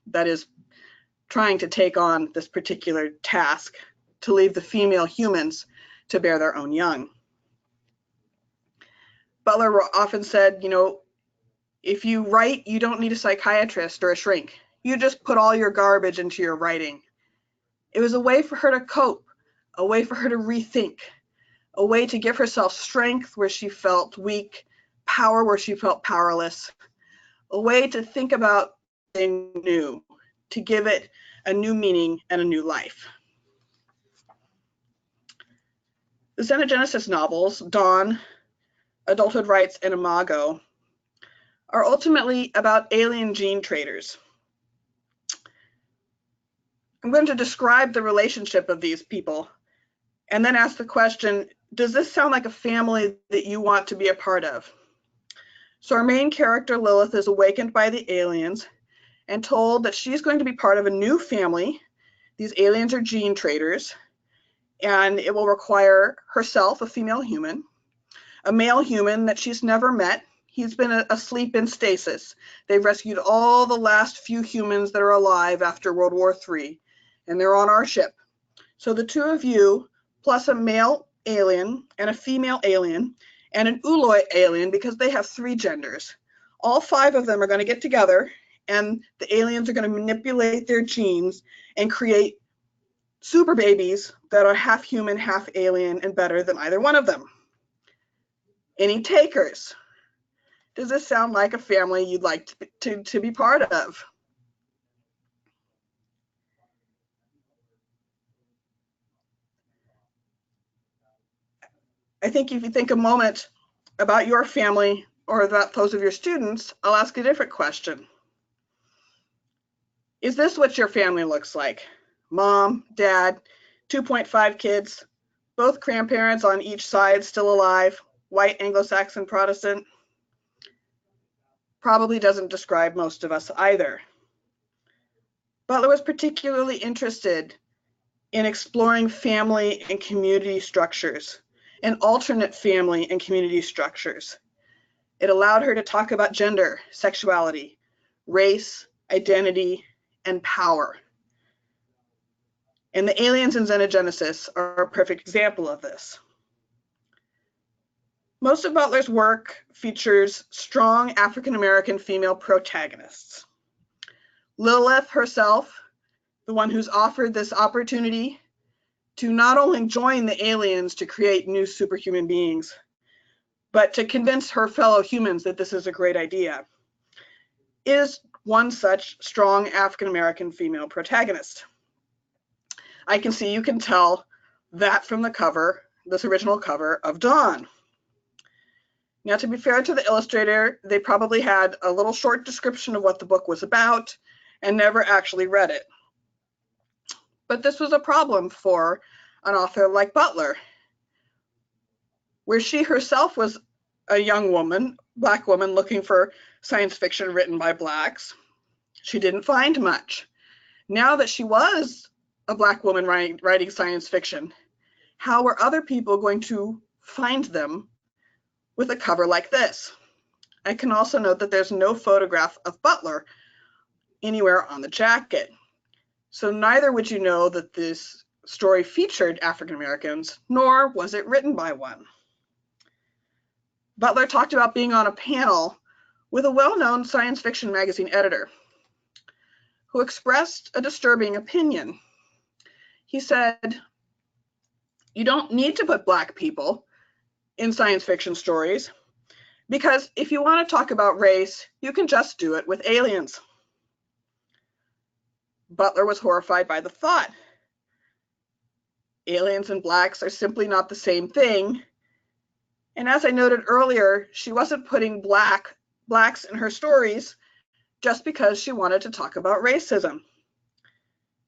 Speaker 3: that is trying to take on this particular task to leave the female humans to bear their own young. Butler often said, you know, if you write, you don't need a psychiatrist or a shrink. You just put all your garbage into your writing. It was a way for her to cope, a way for her to rethink, a way to give herself strength where she felt weak, power where she felt powerless, a way to think about something new, to give it a new meaning and a new life. The Xenogenesis novels, Dawn, Adulthood Rights, and Imago, are ultimately about alien gene traders. I'm going to describe the relationship of these people and then ask the question, does this sound like a family that you want to be a part of? So our main character, Lilith, is awakened by the aliens and told that she's going to be part of a new family. These aliens are gene traders, and it will require herself, a female human, a male human that she's never met. He's been asleep in stasis. They've rescued all the last few humans that are alive after World War III, and they're on our ship. So the two of you, plus a male alien and a female alien, and an Uloi alien, because they have 3 genders. All 5 of them are going to get together, and the aliens are going to manipulate their genes and create super babies that are half human, half alien, and better than either one of them. Any takers? Does this sound like a family you'd like to be part of? I think if you think a moment about your family or about those of your students, I'll ask a different question. Is this what your family looks like? Mom, dad, 2.5 kids, both grandparents on each side still alive, white Anglo-Saxon Protestant? Probably doesn't describe most of us either. Butler was particularly interested in exploring family and community structures, and alternate family and community structures. It allowed her to talk about gender, sexuality, race, identity, and power. And the aliens in Xenogenesis are a perfect example of this. Most of Butler's work features strong African-American female protagonists. Lilith herself, the one who's offered this opportunity to not only join the aliens to create new superhuman beings, but to convince her fellow humans that this is a great idea, is one such strong African-American female protagonist. I can see you can tell that from the cover, this original cover of Dawn. Now, to be fair to the illustrator, they probably had a little short description of what the book was about and never actually read it. But this was a problem for an author like Butler, where she herself was a young woman, Black woman, looking for science fiction written by Blacks. She didn't find much. Now that she was a Black woman writing science fiction, how were other people going to find them with a cover like this? I can also note that there's no photograph of Butler anywhere on the jacket. So neither would you know that this story featured African Americans, nor was it written by one. Butler talked about being on a panel with a well-known science fiction magazine editor who expressed a disturbing opinion. He said, "You don't need to put Black people in science fiction stories, because if you want to talk about race, you can just do it with aliens." Butler was horrified by the thought. Aliens and Blacks are simply not the same thing. And as I noted earlier, she wasn't putting Blacks in her stories just because she wanted to talk about racism.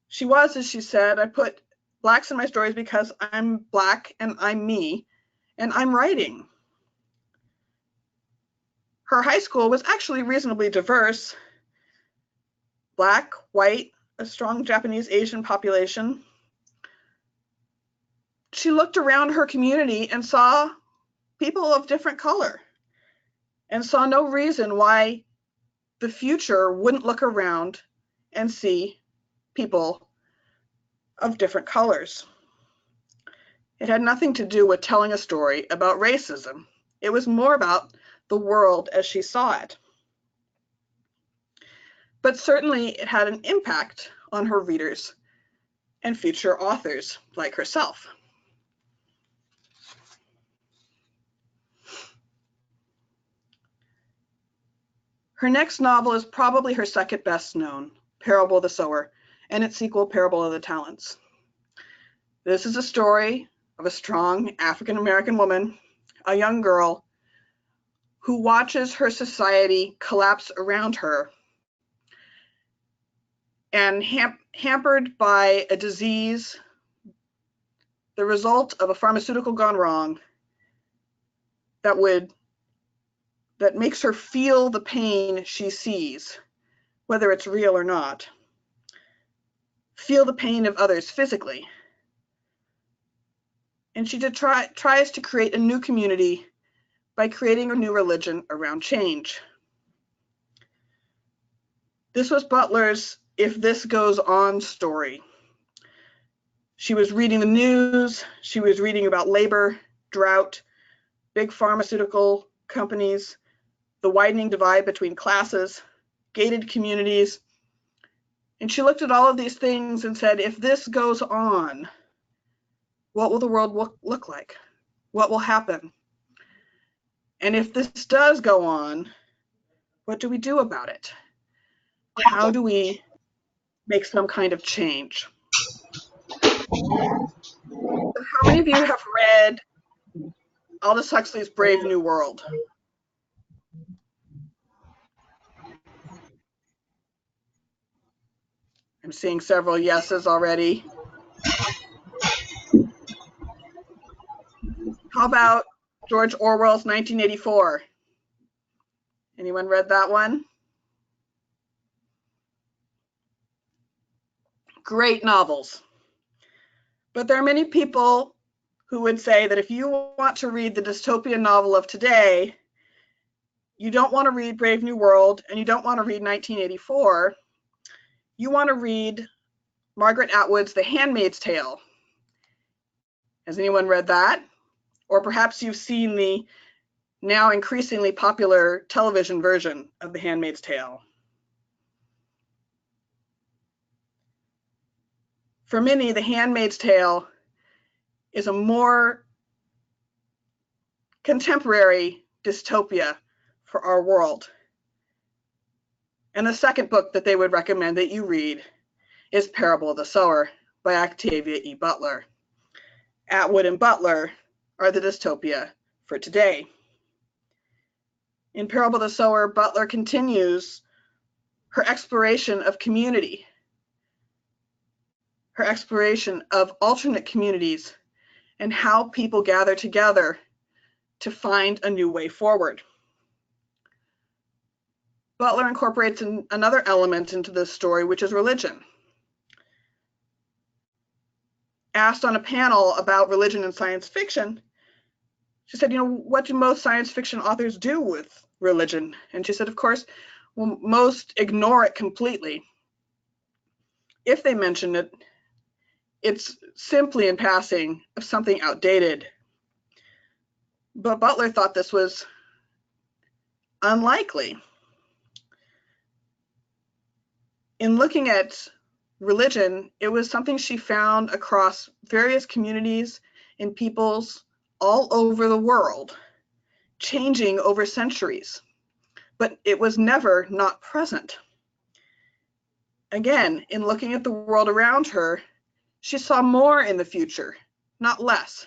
Speaker 3: She was, as she said, I put Blacks in my stories because I'm Black and I'm me and I'm writing. Her high school was actually reasonably diverse. Black, white, a strong Japanese Asian population. She looked around her community and saw people of different color and saw no reason why the future wouldn't look around and see people of different colors. It had nothing to do with telling a story about racism. It was more about the world as she saw it. But certainly it had an impact on her readers and future authors like herself. Her next novel is probably her second best known, Parable of the Sower, and its sequel, Parable of the Talents. This is a story of a strong African-American woman, a young girl, who watches her society collapse around her and hampered by a disease, the result of a pharmaceutical gone wrong, that makes her feel the pain she sees, whether it's real or not. Feel the pain of others physically. And she tries to create a new community by creating a new religion around change. This was Butler's If This Goes On story. She was reading the news, she was reading about labor, drought, big pharmaceutical companies, the widening divide between classes, gated communities. And she looked at all of these things and said, if this goes on, what will the world look like? What will happen? And if this does go on, what do we do about it? How do we make some kind of change? So how many of you have read Aldous Huxley's Brave New World. I'm seeing several yeses already. How about George Orwell's 1984? Anyone read that one? Great novels. But there are many people who would say that if you want to read the dystopian novel of today, you don't want to read Brave New World and you don't want to read 1984. You want to read Margaret Atwood's The Handmaid's Tale. Has anyone read that? Or perhaps you've seen the now increasingly popular television version of The Handmaid's Tale. For many, The Handmaid's Tale is a more contemporary dystopia for our world. And the second book that they would recommend that you read is Parable of the Sower by Octavia E. Butler. Atwood and Butler are the dystopia for today. In Parable of the Sower, Butler continues her exploration of community, her exploration of alternate communities and how people gather together to find a new way forward. Butler incorporates another element into this story, which is religion. Asked on a panel about religion and science fiction, she said, what do most science fiction authors do with religion? And she said, of course, well, most ignore it completely. If they mention it, it's simply in passing of something outdated. But Butler thought this was unlikely. In looking at religion, it was something she found across various communities and peoples all over the world, changing over centuries, but it was never not present. Again, in looking at the world around her, she saw more in the future, not less.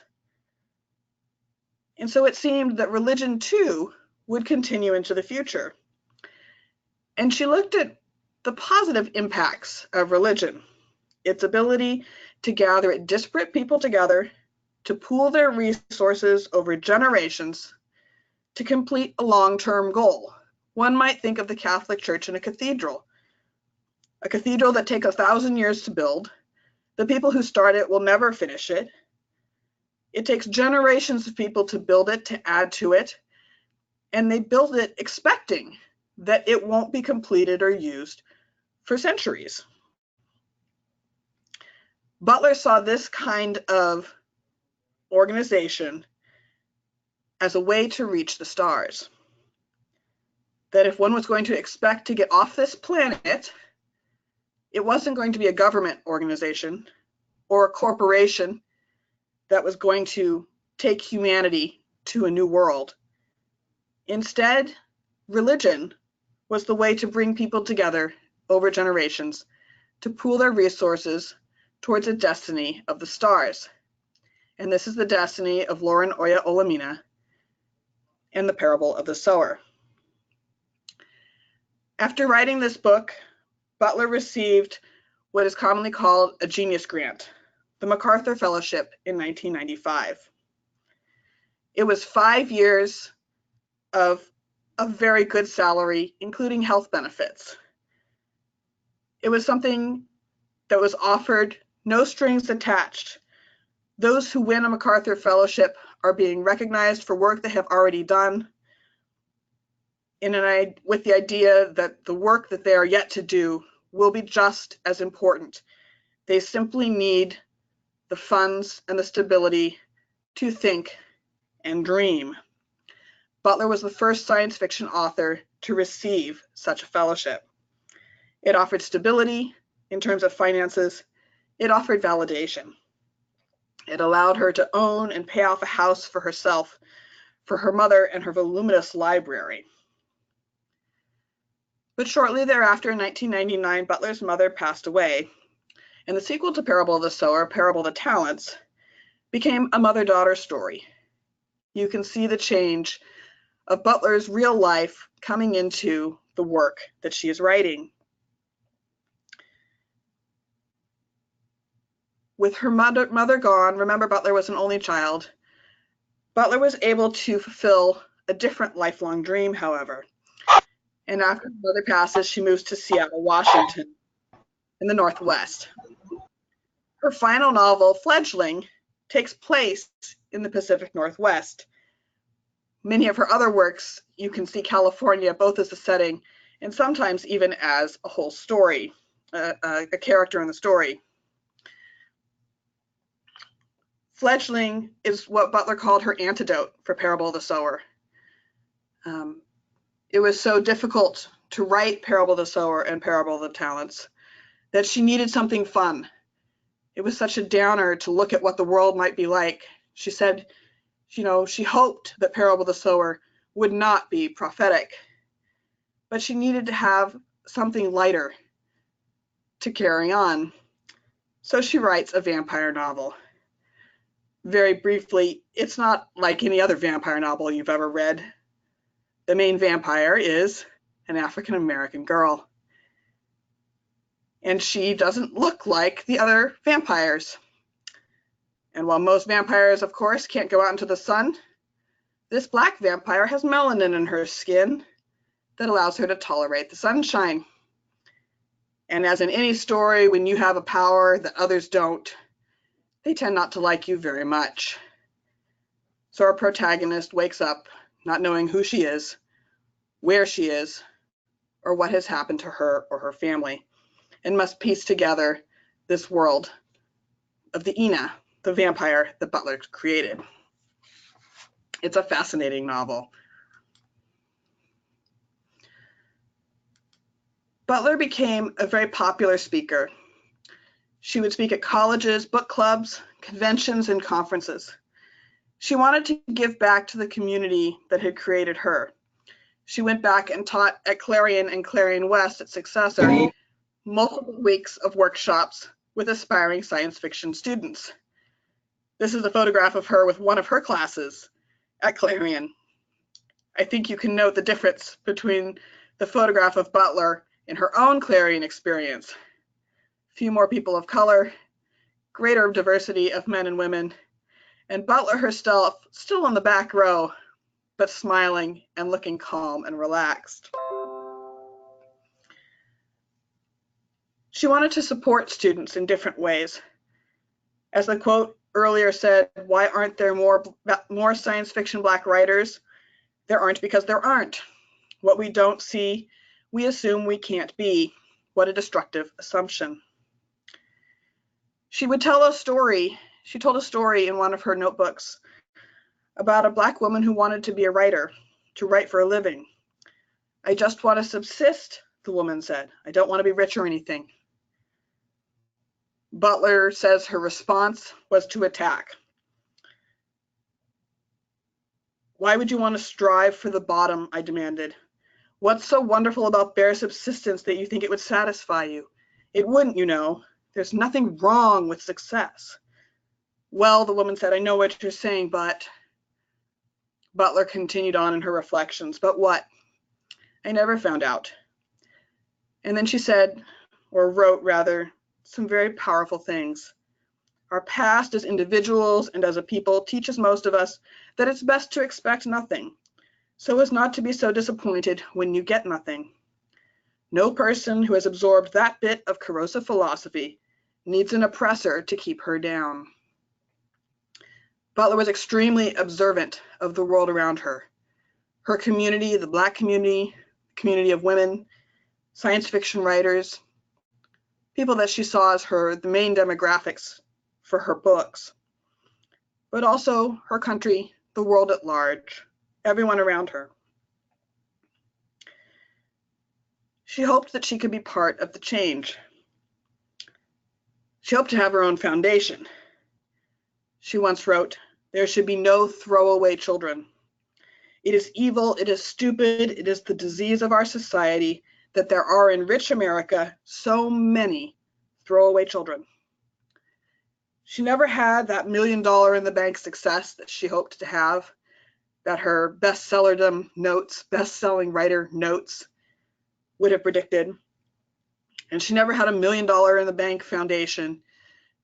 Speaker 3: And so it seemed that religion too would continue into the future. And she looked at the positive impacts of religion, its ability to gather disparate people together, to pool their resources over generations to complete a long-term goal. One might think of the Catholic Church in a cathedral that takes 1,000 years to build. The people who start it will never finish it. It takes generations of people to build it, to add to it, and they build it expecting that it won't be completed or used for centuries. Butler saw this kind of organization as a way to reach the stars. That if one was going to expect to get off this planet, it wasn't going to be a government organization or a corporation that was going to take humanity to a new world. Instead, religion was the way to bring people together over generations to pool their resources towards a destiny of the stars. And this is the destiny of Lauren Oya Olamina and the Parable of the Sower. After writing this book, Butler received what is commonly called a Genius Grant, the MacArthur Fellowship, in 1995. It was 5 years of a very good salary, including health benefits. It was something that was offered, no strings attached. Those who win a MacArthur Fellowship are being recognized for work they have already done, with the idea that the work that they are yet to do will be just as important. They simply need the funds and the stability to think and dream. Butler was the first science fiction author to receive such a fellowship. It offered stability in terms of finances. It offered validation. It allowed her to own and pay off a house for herself, for her mother, and her voluminous library. But shortly thereafter, in 1999, Butler's mother passed away, and the sequel to Parable of the Sower, Parable of the Talents, became a mother-daughter story. you can see the change of Butler's real life coming into the work that she is writing. With her mother gone, remember Butler was an only child, Butler was able to fulfill a different lifelong dream, however. And after her mother passes, she moves to Seattle, Washington, in the Northwest. Her final novel, Fledgling, takes place in the Pacific Northwest. Many of her other works, you can see California both as a setting and sometimes even as a whole story, a character in the story. Fledgling is what Butler called her antidote for Parable of the Sower. It was so difficult to write Parable of the Sower and Parable of the Talents that she needed something fun. It was such a downer to look at what the world might be like. She said, she hoped that Parable of the Sower would not be prophetic, but she needed to have something lighter to carry on. So she writes a vampire novel. Very briefly, it's not like any other vampire novel you've ever read. The main vampire is an African American girl. And she doesn't look like the other vampires. And while most vampires, of course, can't go out into the sun, this black vampire has melanin in her skin that allows her to tolerate the sunshine. And as in any story, when you have a power that others don't, they tend not to like you very much. So our protagonist wakes up not knowing who she is, where she is, or what has happened to her or her family, and must piece together this world of the Ina, the vampire that Butler created. It's a fascinating novel. Butler became a very popular speaker. She would speak at colleges, book clubs, conventions, and conferences. She wanted to give back to the community that had created her. She went back and taught at Clarion and Clarion West at Successor multiple weeks of workshops with aspiring science fiction students. This is a photograph of her with one of her classes at Clarion. I think you can note the difference between the photograph of Butler and her own Clarion experience. Few more people of color, greater diversity of men and women, and Butler herself still in the back row, but smiling and looking calm and relaxed. She wanted to support students in different ways. As the quote earlier said, why aren't there more science fiction Black writers? There aren't because there aren't. What we don't see, we assume we can't be. What a destructive assumption. She would tell a story. She told a story in one of her notebooks about a Black woman who wanted to be a writer, to write for a living. I just want to subsist, the woman said. I don't want to be rich or anything. Butler says her response was to attack. Why would you want to strive for the bottom? I demanded. What's so wonderful about bare subsistence that you think it would satisfy you? It wouldn't, you know. There's nothing wrong with success. Well, the woman said, I know what you're saying, but... Butler continued on in her reflections. But what? I never found out. And then she said, or wrote rather, some very powerful things. Our past as individuals and as a people teaches most of us that it's best to expect nothing, so as not to be so disappointed when you get nothing. No person who has absorbed that bit of corrosive philosophy needs an oppressor to keep her down. Butler was extremely observant of the world around her. Her community, the Black community, community of women, science fiction writers, people that she saw as the main demographics for her books, but also her country, the world at large, everyone around her. She hoped that she could be part of the change. She hoped to have her own foundation. She once wrote, there should be no throwaway children. It is evil, it is stupid, it is the disease of our society that there are in rich America so many throwaway children. She never had that $1 million in the bank success that she hoped to have, that her bestsellerdom notes, best-selling writer notes would have predicted. And she never had $1 million in the bank foundation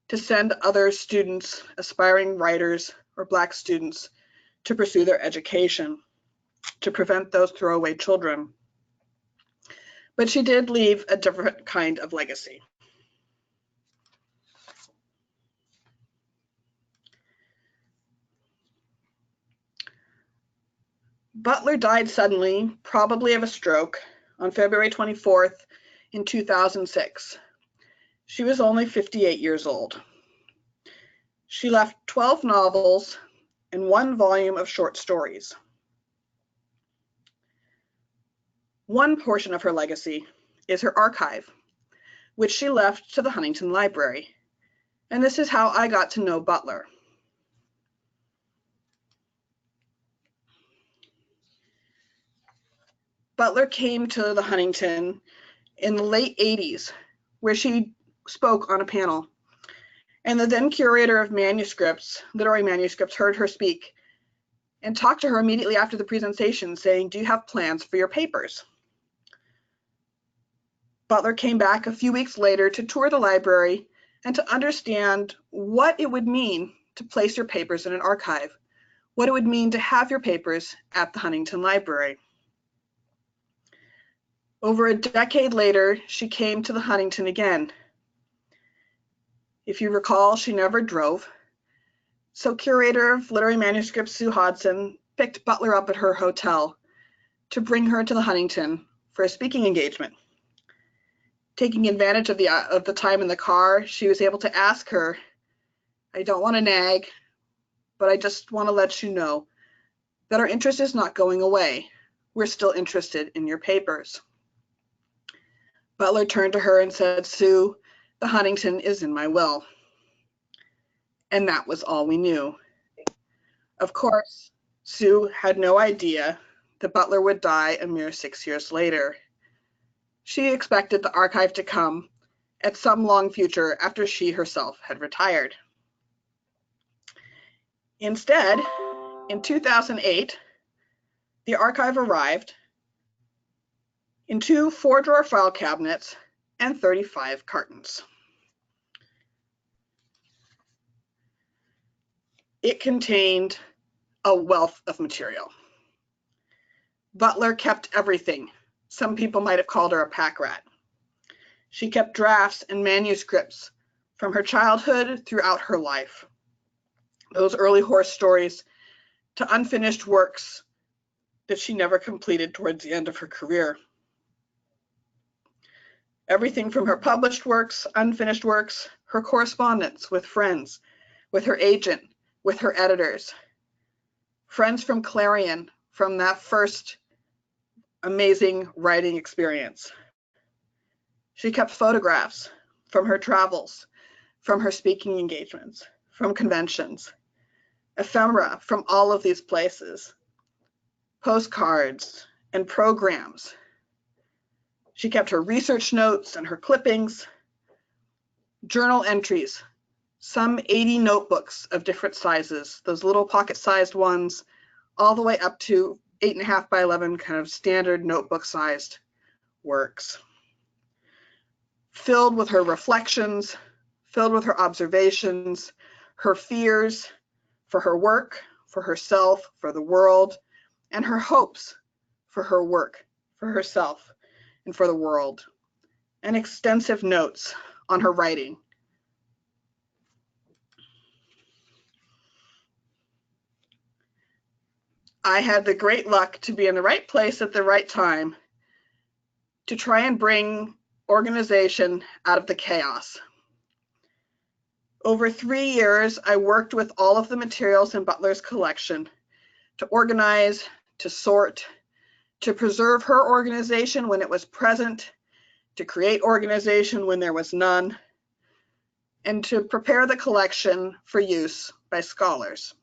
Speaker 3: to send other students, aspiring writers or Black students, to pursue their education, to prevent those throwaway children. But she did leave a different kind of legacy. Butler died suddenly, probably of a stroke, on February 24th in 2006. She was only 58 years old. She left 12 novels and 1 volume of short stories. One portion of her legacy is her archive, which she left to the Huntington Library. And this is how I got to know Butler. Butler came to the Huntington in the late 80s, where she spoke on a panel. And the then curator of manuscripts, literary manuscripts, heard her speak and talked to her immediately after the presentation, saying, "Do you have plans for your papers?" Butler came back a few weeks later to tour the library and to understand what it would mean to place your papers in an archive, what it would mean to have your papers at the Huntington Library. Over a decade later, she came to the Huntington again. If you recall, she never drove. So curator of literary manuscripts Sue Hodson picked Butler up at her hotel to bring her to the Huntington for a speaking engagement. Taking advantage of the time in the car, she was able to ask her, "I don't want to nag, but I just want to let you know that our interest is not going away. We're still interested in your papers." Butler turned to her and said, "Sue, the Huntington is in my will." And that was all we knew. Of course, Sue had no idea that Butler would die a mere 6 years later. She expected the archive to come at some long future after she herself had retired. Instead, in 2008, the archive arrived in 2 4-drawer file cabinets and 35 cartons. It contained a wealth of material. Butler kept everything. Some people might have called her a pack rat. She kept drafts and manuscripts from her childhood throughout her life. Those early horse stories to unfinished works that she never completed towards the end of her career. Everything from her published works, unfinished works, her correspondence with friends, with her agent, with her editors, friends from Clarion, from that first amazing writing experience. She kept photographs from her travels, from her speaking engagements, from conventions, ephemera from all of these places, postcards and programs. She kept her research notes and her clippings, journal entries, some 80 notebooks of different sizes, those little pocket-sized ones, all the way up to 8.5 by 11 kind of standard notebook-sized works. Filled with her reflections, filled with her observations, her fears for her work, for herself, for the world, and her hopes for her work, for herself, and for the world, and extensive notes on her writing. I had the great luck to be in the right place at the right time to try and bring organization out of the chaos. Over 3 years, I worked with all of the materials in Butler's collection to organize, to sort, to preserve her organization when it was present, to create organization when there was none, and to prepare the collection for use by scholars.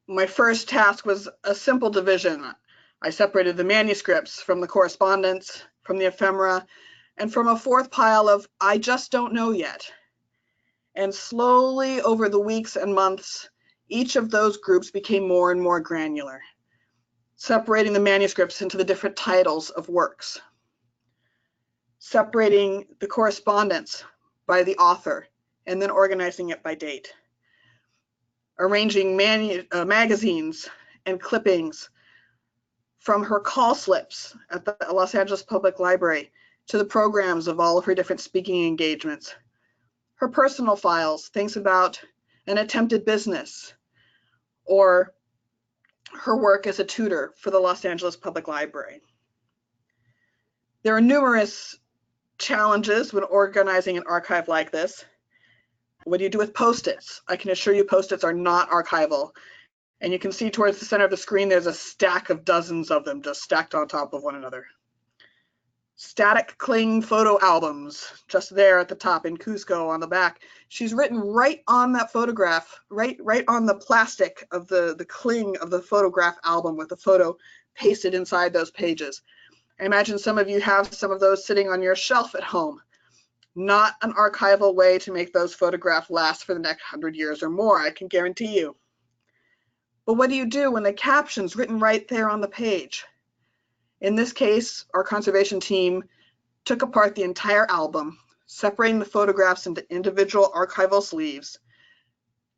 Speaker 3: My first task was a simple division. I separated the manuscripts from the correspondence, from the ephemera, and from a fourth pile of "I just don't know yet." And slowly over the weeks and months, each of those groups became more and more granular, separating the manuscripts into the different titles of works, separating the correspondence by the author, and then organizing it by date, arranging magazines and clippings from her call slips at the Los Angeles Public Library to the programs of all of her different speaking engagements, her personal files, things about an attempted business, or her work as a tutor for the Los Angeles Public Library. There are numerous challenges when organizing an archive like this. What do you do with Post-its? I can assure you Post-its are not archival. And you can see towards the center of the screen, there's a stack of dozens of them just stacked on top of one another. Static cling photo albums, just there at the top in Cusco on the back. She's written right on that photograph, right on the plastic of the cling of the photograph album with the photo pasted inside those pages. I imagine some of you have some of those sitting on your shelf at home. Not an archival way to make those photographs last for the next 100 years or more, I can guarantee you. But what do you do when the caption's written right there on the page? In this case, our conservation team took apart the entire album, separating the photographs into individual archival sleeves.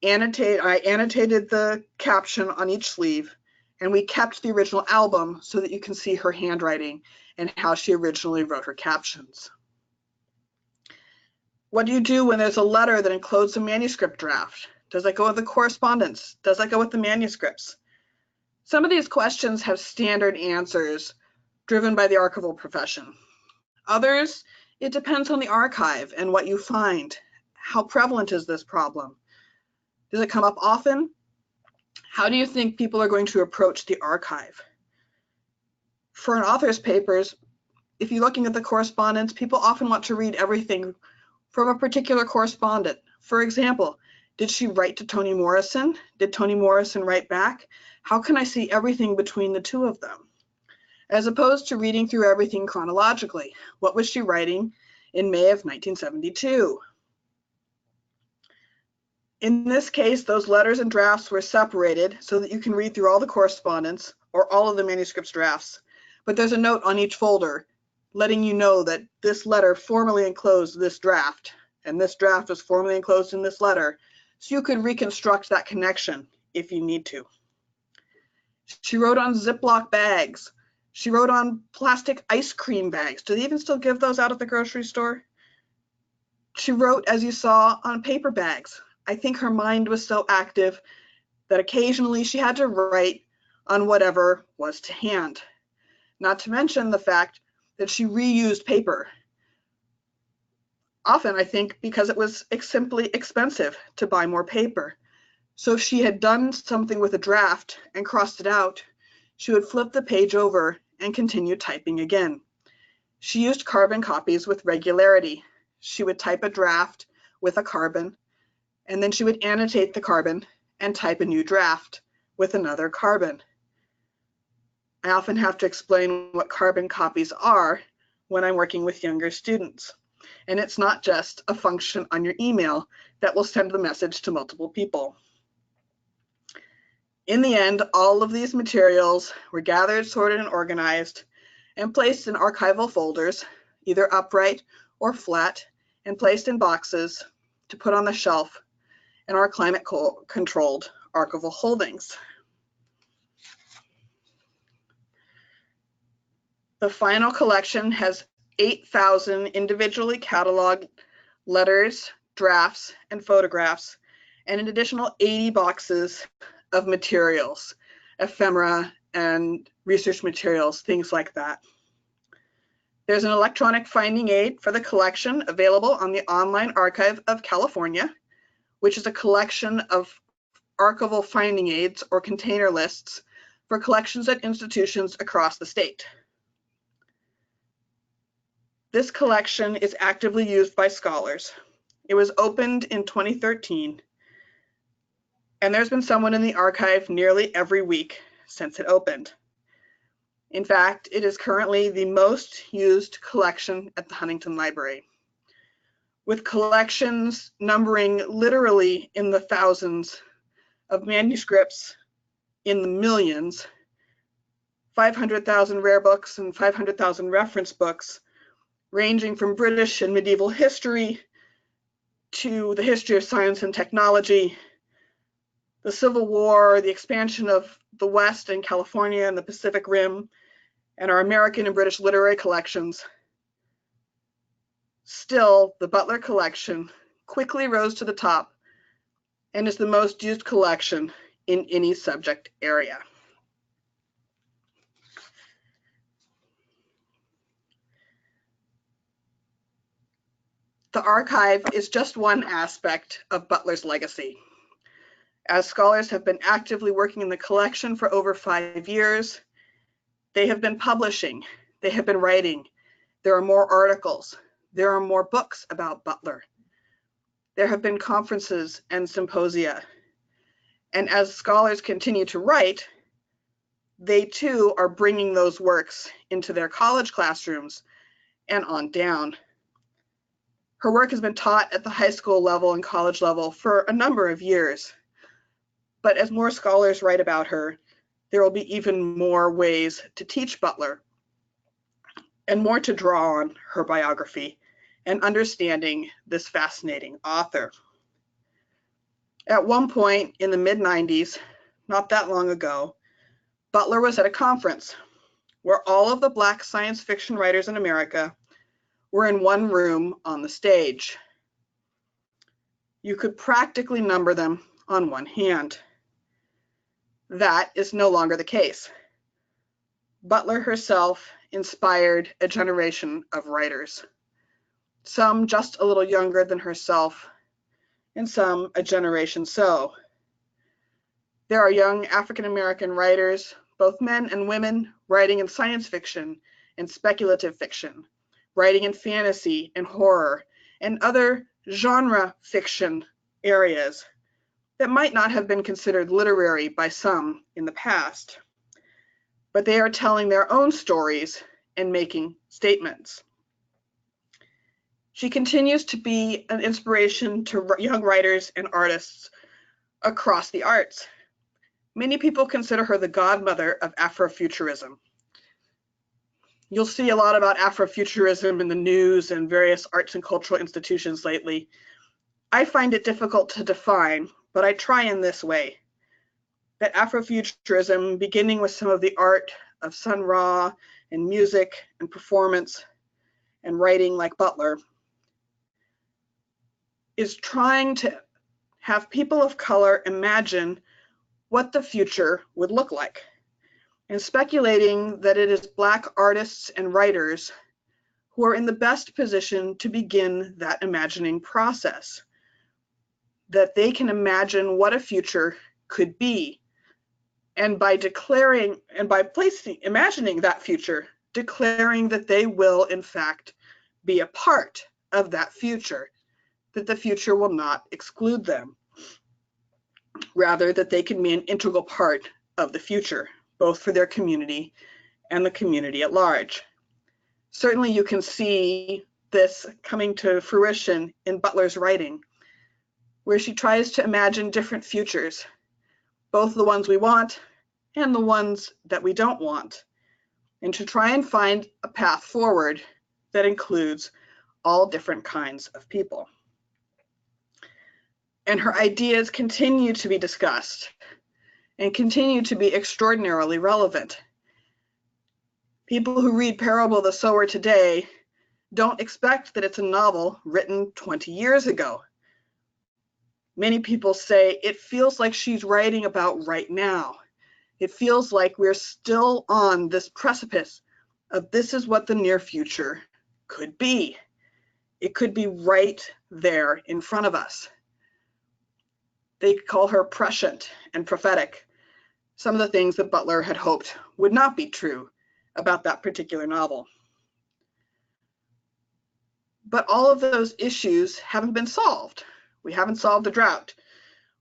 Speaker 3: I annotated the caption on each sleeve, and we kept the original album so that you can see her handwriting and how she originally wrote her captions. What do you do when there's a letter that includes a manuscript draft? Does that go with the correspondence? Does that go with the manuscripts? Some of these questions have standard answers driven by the archival profession. Others, it depends on the archive and what you find. How prevalent is this problem? Does it come up often? How do you think people are going to approach the archive? For an author's papers, if you're looking at the correspondence, people often want to read everything from a particular correspondent. For example, did she write to Toni Morrison? Did Toni Morrison write back? How can I see everything between the two of them? As opposed to reading through everything chronologically. What was she writing in May of 1972? In this case, those letters and drafts were separated so that you can read through all the correspondence or all of the manuscript's drafts. But there's a note on each folder letting you know that this letter formally enclosed this draft, and this draft was formally enclosed in this letter, so you could reconstruct that connection if you need to. She wrote on Ziploc bags. She wrote on plastic ice cream bags. Do they even still give those out at the grocery store? She wrote, as you saw, on paper bags. I think her mind was so active that occasionally she had to write on whatever was to hand. Not to mention the fact that she reused paper. Often, I think, because it was simply expensive to buy more paper. So if she had done something with a draft and crossed it out, she would flip the page over and continue typing again. She used carbon copies with regularity. She would type a draft with a carbon, and then she would annotate the carbon and type a new draft with another carbon. I often have to explain what carbon copies are when I'm working with younger students. And it's not just a function on your email that will send the message to multiple people. In the end, all of these materials were gathered, sorted, and organized and placed in archival folders, either upright or flat, and placed in boxes to put on the shelf in our climate-controlled archival holdings. The final collection has 8,000 individually cataloged letters, drafts, and photographs, and an additional 80 boxes of materials, ephemera and research materials, things like that. There's an electronic finding aid for the collection available on the Online Archive of California, which is a collection of archival finding aids or container lists for collections at institutions across the state. This collection is actively used by scholars. It was opened in 2013, and there's been someone in the archive nearly every week since it opened. In fact, it is currently the most used collection at the Huntington Library, with collections numbering literally in the thousands of manuscripts in the millions, 500,000 rare books and 500,000 reference books, ranging from British and medieval history to the history of science and technology, the Civil War, the expansion of the West and California and the Pacific Rim, and our American and British literary collections. Still, the Butler collection quickly rose to the top and is the most used collection in any subject area. The archive is just one aspect of Butler's legacy. As scholars have been actively working in the collection for over 5 years, they have been publishing, they have been writing. There are more articles, there are more books about Butler. There have been conferences and symposia. And as scholars continue to write, they too are bringing those works into their college classrooms and on down. Her work has been taught at the high school level and college level for a number of years. But as more scholars write about her, there will be even more ways to teach Butler and more to draw on her biography and understanding this fascinating author. At one point in the mid-90s, not that long ago, Butler was at a conference where all of the Black science fiction writers in America were in one room on the stage. You could practically number them on one hand. That is no longer the case. Butler herself inspired a generation of writers, some just a little younger than herself, and some a generation so. There are young African-American writers, both men and women, writing in science fiction and speculative fiction, writing in fantasy and horror and other genre fiction areas that might not have been considered literary by some in the past, but they are telling their own stories and making statements. She continues to be an inspiration to young writers and artists across the arts. Many people consider her the godmother of Afrofuturism. You'll see a lot about Afrofuturism in the news and various arts and cultural institutions lately. I find it difficult to define, but I try in this way, that Afrofuturism, beginning with some of the art of Sun Ra and music and performance and writing like Butler, is trying to have people of color imagine what the future would look like, and speculating that it is Black artists and writers who are in the best position to begin that imagining process, that they can imagine what a future could be, and by declaring and by imagining that future, declaring that they will in fact be a part of that future, that the future will not exclude them, rather that they can be an integral part of the future, both for their community and the community at large. Certainly you can see this coming to fruition in Butler's writing, where she tries to imagine different futures, both the ones we want and the ones that we don't want, and to try and find a path forward that includes all different kinds of people. And her ideas continue to be discussed and continue to be extraordinarily relevant. People who read Parable of the Sower today don't expect that it's a novel written 20 years ago. Many people say it feels like she's writing about right now. It feels like we're still on this precipice of this is what the near future could be. It could be right there in front of us. They call her prescient and prophetic, some of the things that Butler had hoped would not be true about that particular novel. But all of those issues haven't been solved. We haven't solved the drought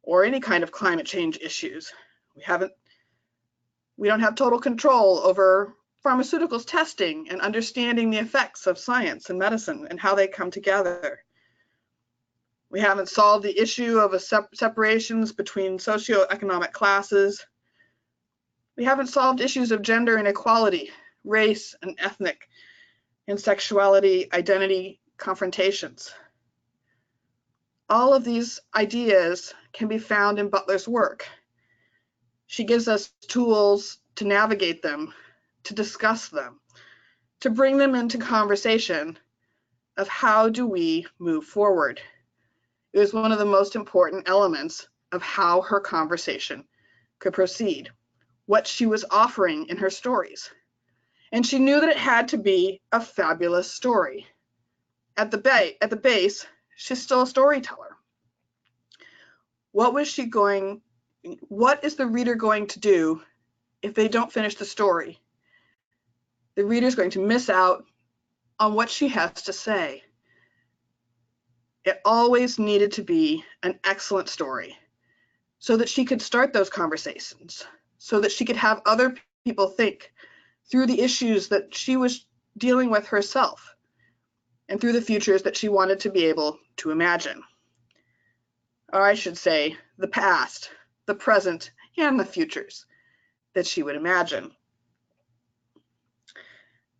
Speaker 3: or any kind of climate change issues. We don't have total control over pharmaceuticals testing and understanding the effects of science and medicine and how they come together. We haven't solved the issue of separations between socioeconomic classes. We haven't solved issues of gender inequality, race and ethnic and sexuality identity confrontations. All of these ideas can be found in Butler's work. She gives us tools to navigate them, to discuss them, to bring them into conversation of how do we move forward. It was one of the most important elements of how her conversation could proceed, what she was offering in her stories. And she knew that it had to be a fabulous story. At the base, she's still a storyteller. What is the reader going to do if they don't finish the story? The reader's going to miss out on what she has to say. It always needed to be an excellent story so that she could start those conversations, so that she could have other people think through the issues that she was dealing with herself and through the futures that she wanted to be able to imagine. Or I should say, the past, the present, and the futures that she would imagine.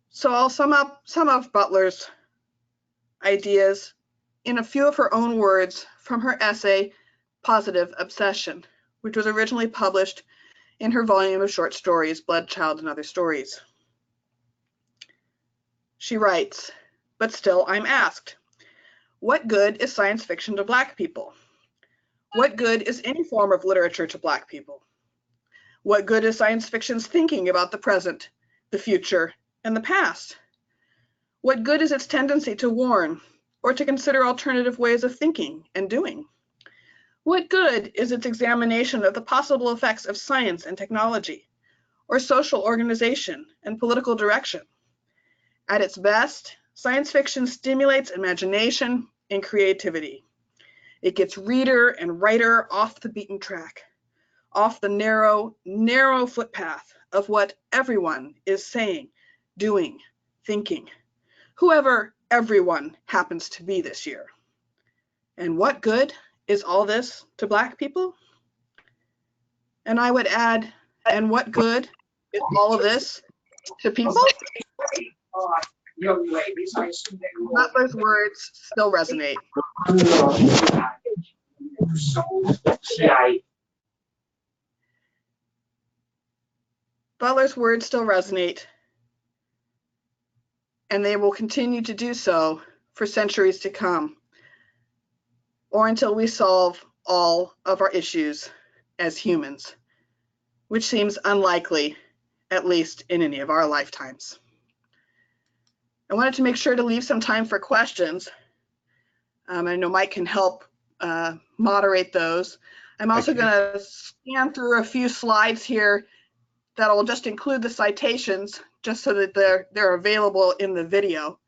Speaker 3: So I'll sum up some of Butler's ideas in a few of her own words from her essay, Positive Obsession, which was originally published in her volume of short stories, Blood, Child, and Other Stories. She writes, but still I'm asked, what good is science fiction to Black people? What good is any form of literature to Black people? What good is science fiction's thinking about the present, the future, and the past? What good is its tendency to warn or to consider alternative ways of thinking and doing? What good is its examination of the possible effects of science and technology, or social organization and political direction? At its best, science fiction stimulates imagination and creativity. It gets reader and writer off the beaten track, off the narrow footpath of what everyone is saying, doing, thinking, whoever everyone happens to be this year. And what good is all this to Black people? And I would add, and what good is all of this to people? Butler's words still resonate. Butler's words still resonate, and they will continue to do so for centuries to come, or until we solve all of our issues as humans, which seems unlikely, at least in any of our lifetimes. I wanted to make sure to leave some time for questions. I know Mike can help moderate those. I'm also going to scan through a few slides here that will just include the citations, just so that they're available in the video.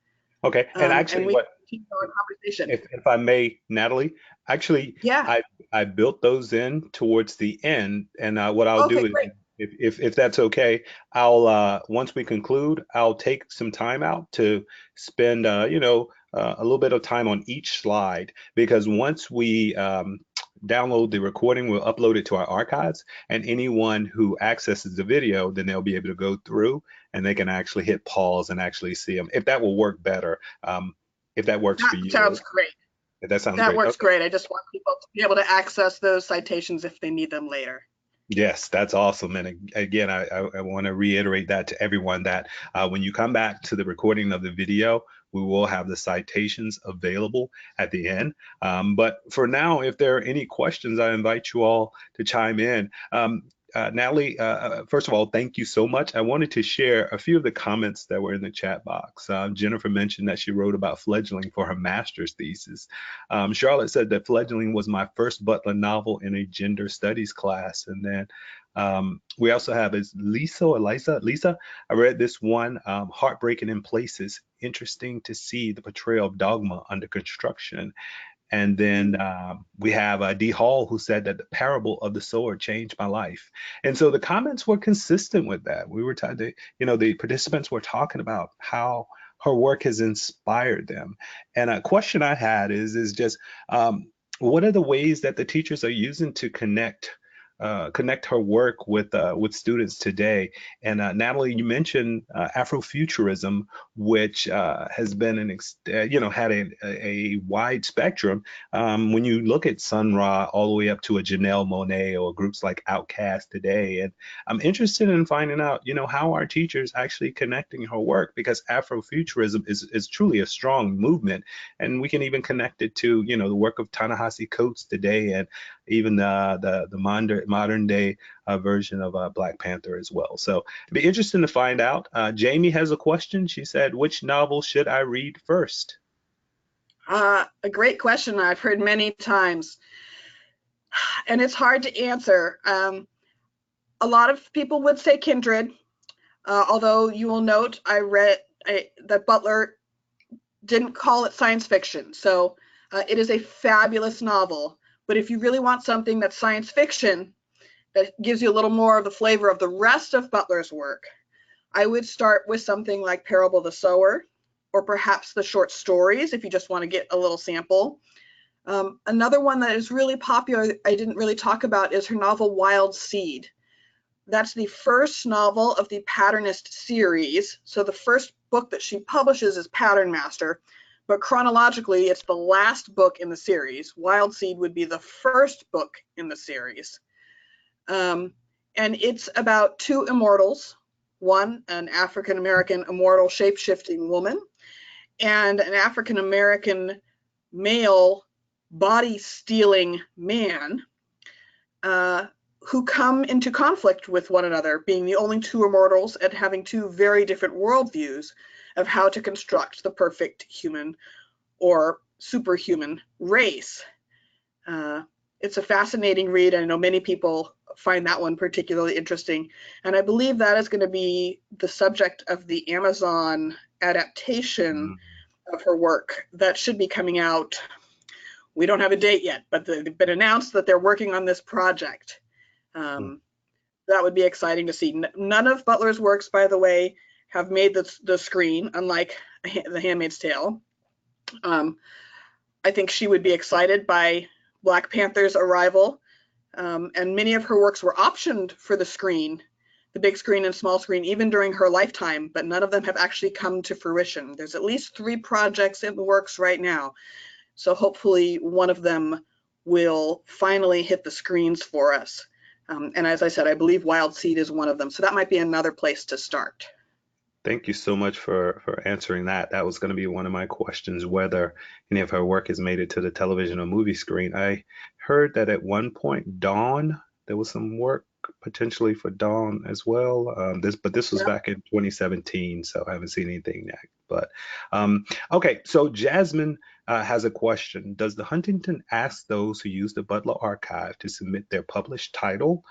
Speaker 1: Okay, and actually,
Speaker 3: and we continue our conversation.
Speaker 1: If I may, Natalie, actually,
Speaker 3: yeah,
Speaker 1: I built those in towards the end, and what I'll do is,
Speaker 3: great.
Speaker 1: if that's okay, I'll once we conclude, I'll take some time out to spend a little bit of time on each slide, because once we download the recording, we'll upload it to our archives, and anyone who accesses the video, then they'll be able to go through and they can actually hit pause and actually see them. If that will work better, if that works for you.
Speaker 3: Sounds great.
Speaker 1: If that sounds
Speaker 3: that
Speaker 1: great.
Speaker 3: works great. I just want people to be able to access those citations if they need them later.
Speaker 1: Yes, that's awesome. And again, I want to reiterate that to everyone that when you come back to the recording of the video, we will have the citations available at the end. But for now, if there are any questions, I invite you all to chime in. Natalie, first of all, thank you so much. I wanted to share a few of the comments that were in the chat box. Jennifer mentioned that she wrote about fledgling for her master's thesis. Charlotte said that fledgling was my first Butler novel in a gender studies class. And then we also have Lisa, I read this one, Heartbreaking in Places, interesting to see the portrayal of dogma under construction. And then we have D. Hall, who said that the parable of the sower changed my life. And so the comments were consistent with that. We were the participants were talking about how her work has inspired them. And a question I had is just what are the ways that the teachers are using to connect her work with students today? And Natalie, you mentioned Afrofuturism, which has been had a wide spectrum. When you look at Sun Ra all the way up to a Janelle Monáe or groups like Outkast today, and I'm interested in finding out, how our teachers actually connecting her work, because Afrofuturism is truly a strong movement, and we can even connect it to, the work of Ta-Nehisi Coates today, and even the modern day version of Black Panther as well. So it'd be interesting to find out. Jamie has a question. She said, "Which novel should I read first?"
Speaker 3: A great question I've heard many times, and it's hard to answer. A lot of people would say Kindred, although you will note I read that Butler didn't call it science fiction. So it is a fabulous novel. But if you really want something that's science fiction that gives you a little more of the flavor of the rest of Butler's work, I would start with something like Parable of the Sower, or perhaps the short stories if you just want to get a little sample. Another one that is really popular I didn't really talk about is her novel Wild Seed. That's the first novel of the Patternist series. So the first book that she publishes is Pattern Master, but chronologically it's the last book in the series. Wild Seed would be the first book in the series. And it's about two immortals, one an African-American immortal shape-shifting woman, and an African-American male body-stealing man, who come into conflict with one another, being the only two immortals and having two very different worldviews of how to construct the perfect human or superhuman race. It's a fascinating read. I know many people find that one particularly interesting, and I believe that is going to be the subject of the Amazon adaptation of her work that should be coming out. We don't have a date yet, but they've been announced that they're working on this project. That would be exciting to see. None of Butler's works, by the way, have made the screen, unlike The Handmaid's Tale. I think she would be excited by Black Panther's arrival, and many of her works were optioned for the screen, the big screen and small screen, even during her lifetime, but none of them have actually come to fruition. There's at least 3 projects in the works right now, so hopefully one of them will finally hit the screens for us. And as I said, I believe Wild Seed is one of them. So that might be another place to start.
Speaker 1: Thank you so much for answering that. That was going to be one of my questions, whether any of her work has made it to the television or movie screen. I heard that at one point, Dawn, there was some work potentially for Dawn as well. But this was back in 2017, so I haven't seen anything yet. But okay, so Jasmine has a question. Does the Huntington ask those who use the Butler archive to submit their published title?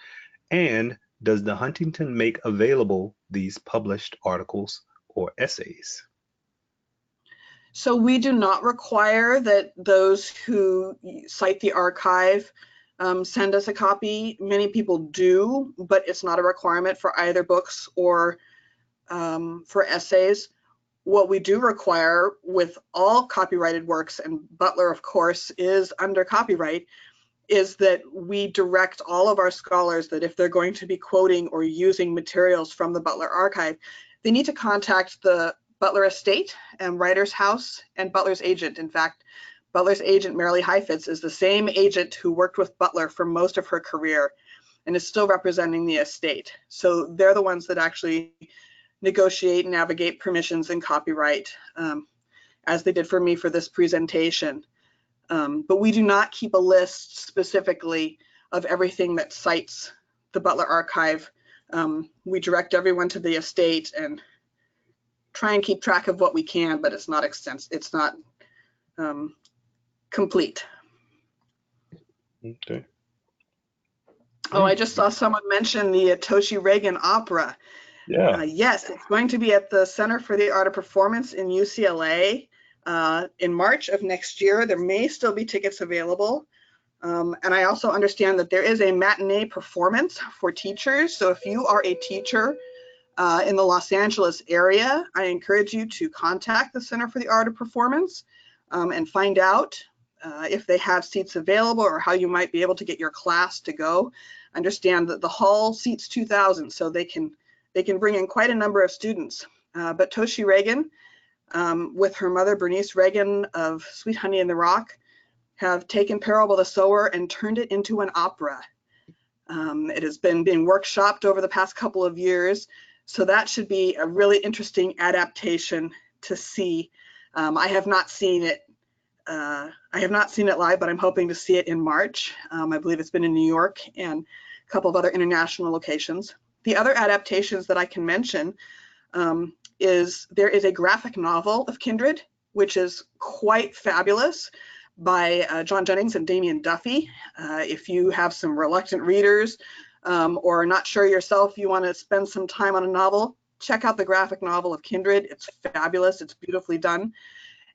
Speaker 1: And does the Huntington make available these published articles or essays?
Speaker 3: So we do not require that those who cite the archive send us a copy. Many people do, but it's not a requirement for either books or for essays. What we do require with all copyrighted works, and Butler, of course, is under copyright, is that we direct all of our scholars that if they're going to be quoting or using materials from the Butler archive, they need to contact the Butler estate and Writer's House and Butler's agent. In fact, Butler's agent, Marilee Heifetz, is the same agent who worked with Butler for most of her career and is still representing the estate. So they're the ones that actually negotiate and navigate permissions and copyright, as they did for me for this presentation. But we do not keep a list specifically of everything that cites the Butler archive. We direct everyone to the estate and try and keep track of what we can, but it's not extensive. It's not complete.
Speaker 1: Okay.
Speaker 3: Oh, I just saw someone mention the Toshi Reagan opera.
Speaker 1: Yeah.
Speaker 3: Yes, it's going to be at the Center for the Art of Performance in UCLA in March of next year. There may still be tickets available. And I also understand that there is a matinee performance for teachers. So if you are a teacher in the Los Angeles area, I encourage you to contact the Center for the Art of Performance and find out if they have seats available or how you might be able to get your class to go. Understand that the hall seats 2,000, so they can bring in quite a number of students. But Toshi Reagan, with her mother Bernice Reagan of Sweet Honey in the Rock, have taken Parable of the Sower and turned it into an opera. It has been being workshopped over the past couple of years, so that should be a really interesting adaptation to see. I have not seen it. I have not seen it live, but I'm hoping to see it in March. I believe it's been in New York and a couple of other international locations. The other adaptations that I can mention is there is a graphic novel of Kindred, which is quite fabulous, by John Jennings and Damian Duffy. If you have some reluctant readers or are not sure yourself, you want to spend some time on a novel, check out the graphic novel of Kindred. It's fabulous. It's beautifully done.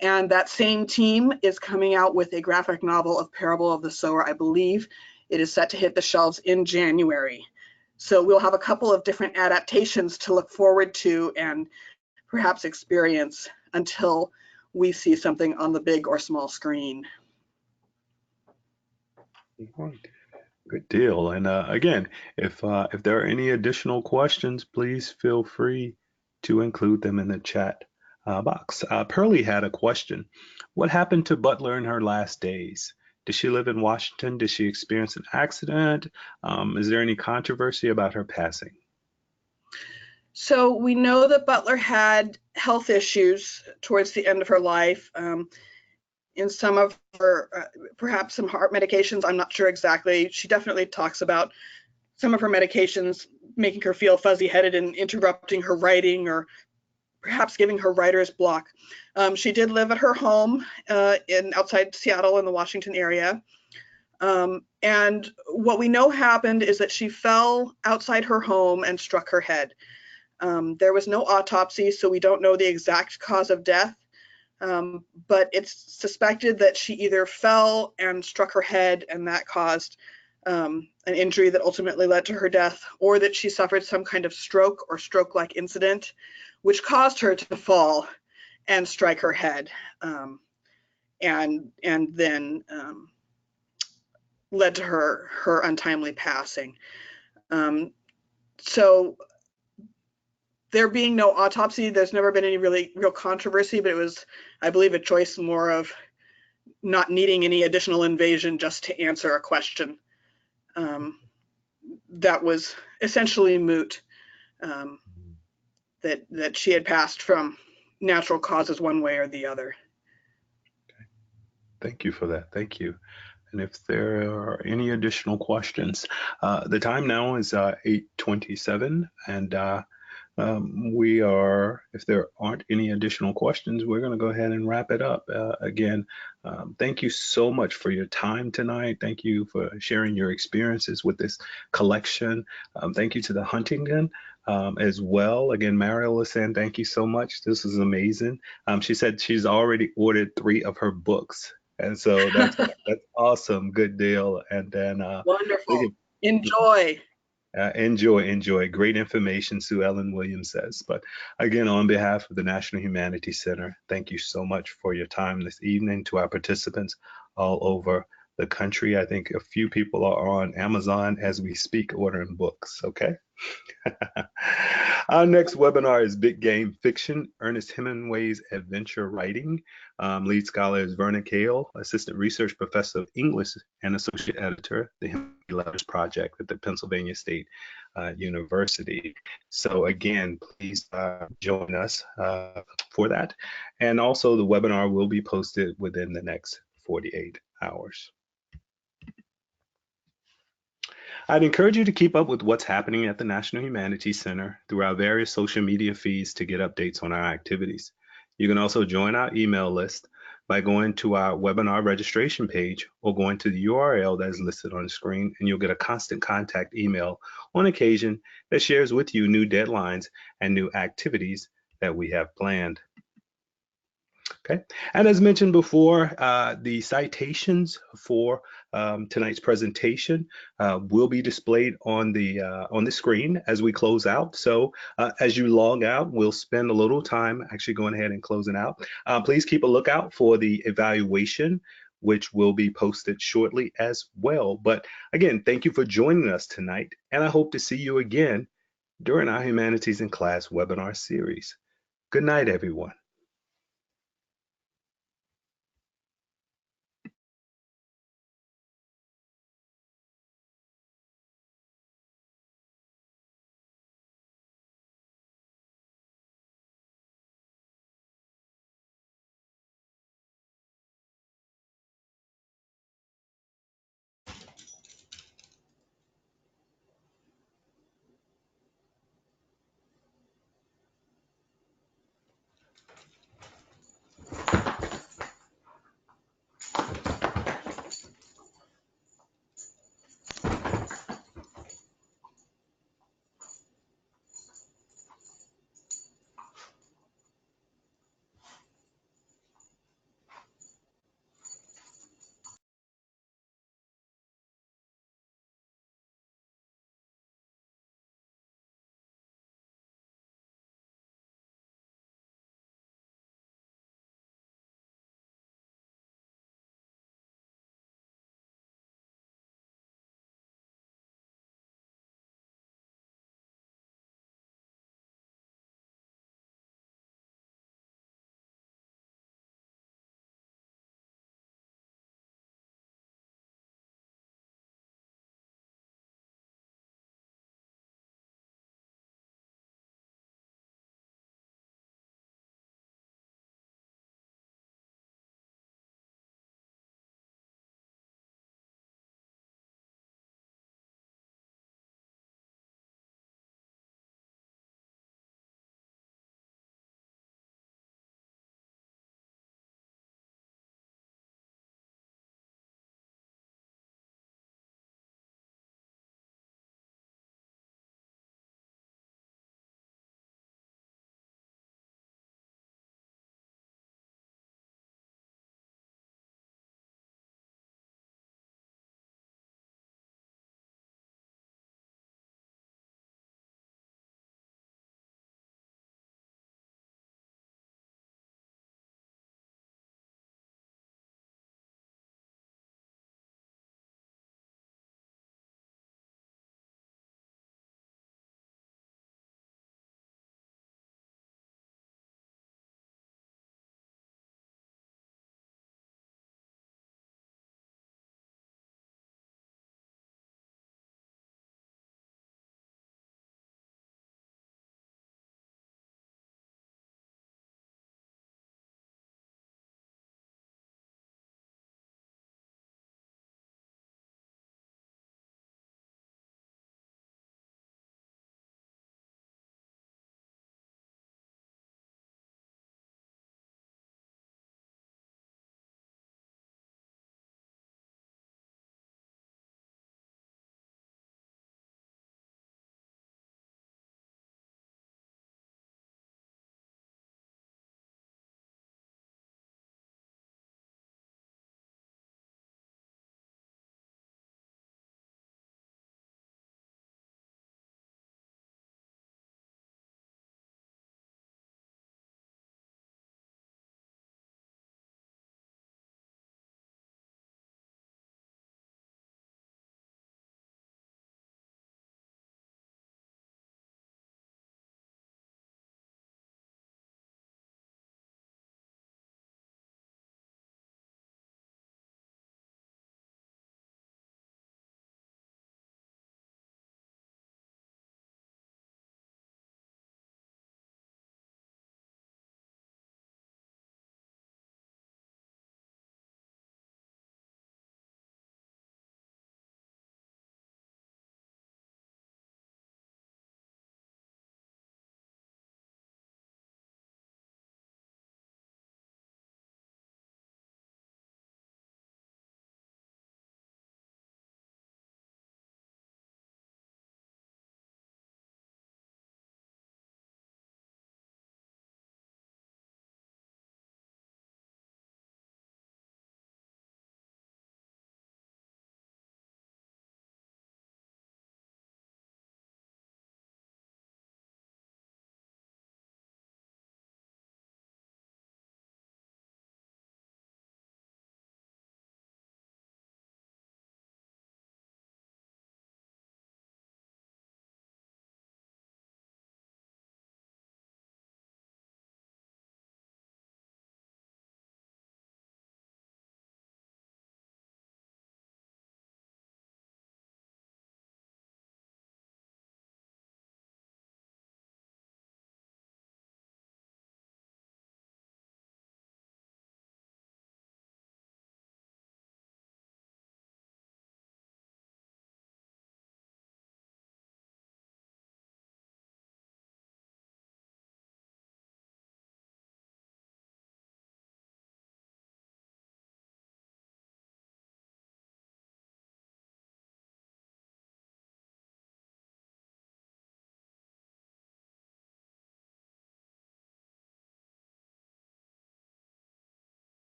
Speaker 3: And that same team is coming out with a graphic novel of Parable of the Sower. I believe it is set to hit the shelves in January. So we'll have a couple of different adaptations to look forward to and perhaps experience until we see something on the big or small screen.
Speaker 1: Good deal. And again, if there are any additional questions, please feel free to include them in the chat box. Pearlie had a question. What happened to Butler in her last days? Did she live in Washington? Did she experience an accident? Is there any controversy about her passing?
Speaker 3: So we know that Butler had health issues towards the end of her life. In some of her, perhaps some heart medications, I'm not sure exactly. She definitely talks about some of her medications making her feel fuzzy-headed and interrupting her writing or perhaps giving her writer's block. She did live at her home outside Seattle in the Washington area. And what we know happened is that she fell outside her home and struck her head. There was no autopsy, so we don't know the exact cause of death, but it's suspected that she either fell and struck her head and that caused an injury that ultimately led to her death, or that she suffered some kind of stroke or stroke-like incident, which caused her to fall and strike her head, and then led to her untimely passing. So there being no autopsy, there's never been any real controversy, but it was, I believe, a choice more of not needing any additional invasion just to answer a question that was essentially moot, that she had passed from natural causes one way or the other.
Speaker 1: Okay. Thank you for that. Thank you. And if there are any additional questions, the time now is 8:27, and if there aren't any additional questions, we're going to go ahead and wrap it up. Again, thank you so much for your time tonight. Thank you for sharing your experiences with this collection. Thank you to the Huntington as well. Again, Mariel is saying thank you so much. This is amazing. She said she's already ordered 3 of her books. And so that's awesome. Good deal. And then
Speaker 3: wonderful. Enjoy.
Speaker 1: Enjoy. Great information, Sue Ellen Williams says. But again, on behalf of the National Humanities Center, thank you so much for your time this evening. To our participants all over the country, I think a few people are on Amazon as we speak ordering books. Okay. Our next webinar is Big Game Fiction, Ernest Hemingway's Adventure Writing. Lead scholar is Verna Kale, Assistant Research Professor of English and Associate Editor, the Hemingway Letters Project at the Pennsylvania State University. So again, please join us for that. And also the webinar will be posted within the next 48 hours. I'd encourage you to keep up with what's happening at the National Humanities Center through our various social media feeds to get updates on our activities. You can also join our email list by going to our webinar registration page or going to the URL that is listed on the screen, and you'll get a constant contact email on occasion that shares with you new deadlines and new activities that we have planned. Okay, and as mentioned before, the citations for tonight's presentation will be displayed on the screen as we close out. So as you log out, we'll spend a little time actually going ahead and closing out. Please keep a lookout for the evaluation, which will be posted shortly as well. But again, thank you for joining us tonight, and I hope to see you again during our Humanities in Class webinar series. Good night, everyone.